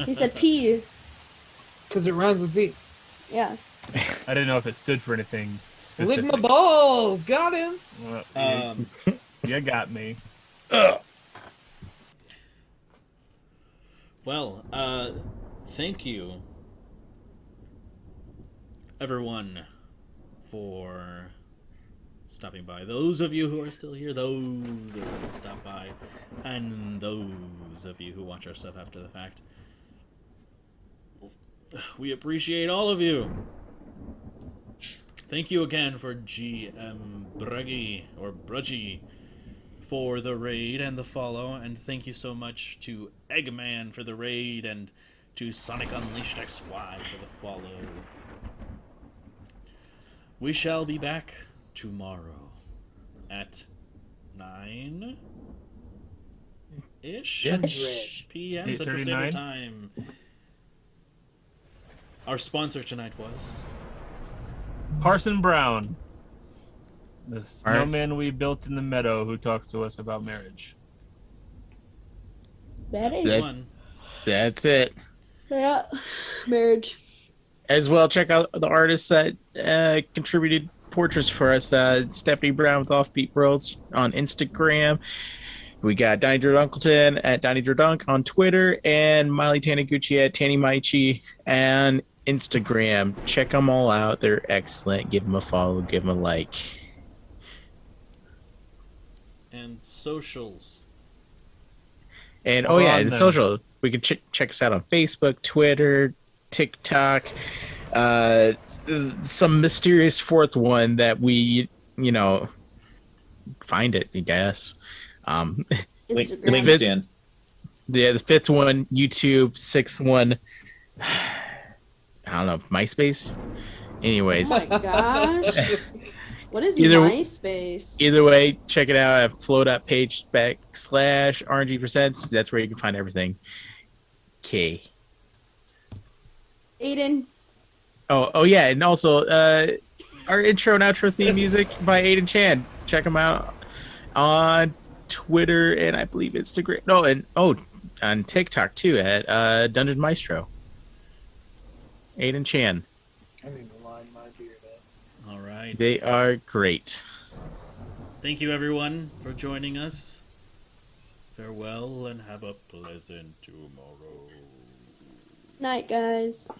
He said P. Because it rhymes with Z. Yeah. I didn't know if it stood for anything Lick specific. my balls. Got him. Well, you got me. Well, thank you, everyone, for stopping by. Those of you who are still here, those of you who stopped by, and those of you who watch our stuff after the fact. We appreciate all of you. Thank you again for GM Bruggy, or Brudgy, for the raid and the follow, and thank you so much to Eggman for the raid, and to Sonic Unleashed XY for the follow. We shall be back tomorrow at 9-ish p.m. Central Standard 8:39. Time. Our sponsor tonight was... Parson Brown, the snowman we built in the meadow who talks to us about marriage. Betty. That- One. That's it. Yeah. Marriage. As well, check out the artists that contributed portraits for us. Stephanie Brown with Offbeat Worlds on Instagram. We got Donnie Durdunkleton at Donnie Durdunk on Twitter, and Miley Taniguchi at Tanny Maichi and Instagram. Check them all out. They're excellent. Give them a follow. Give them a like. And socials. And Hold oh yeah, on the then. social. We can check us out on Facebook, Twitter, TikTok. Some mysterious fourth one that we, find it. I guess. Instagram. LinkedIn. The fifth one, YouTube. Sixth one, I don't know, MySpace. Anyways, Oh my gosh. What is Either- MySpace? either way, check it out at flow.page/RNG%. That's where you can find everything. Okay. Aiden. Oh yeah, and also our intro and outro theme music by Aiden Chan. Check him out on Twitter and I believe Instagram. No, and on TikTok too at Dungeon Maestro. Aiden Chan. I need to line my beard up. All right. They are great. Thank you, everyone, for joining us. Farewell and have a pleasant tomorrow. Night, guys.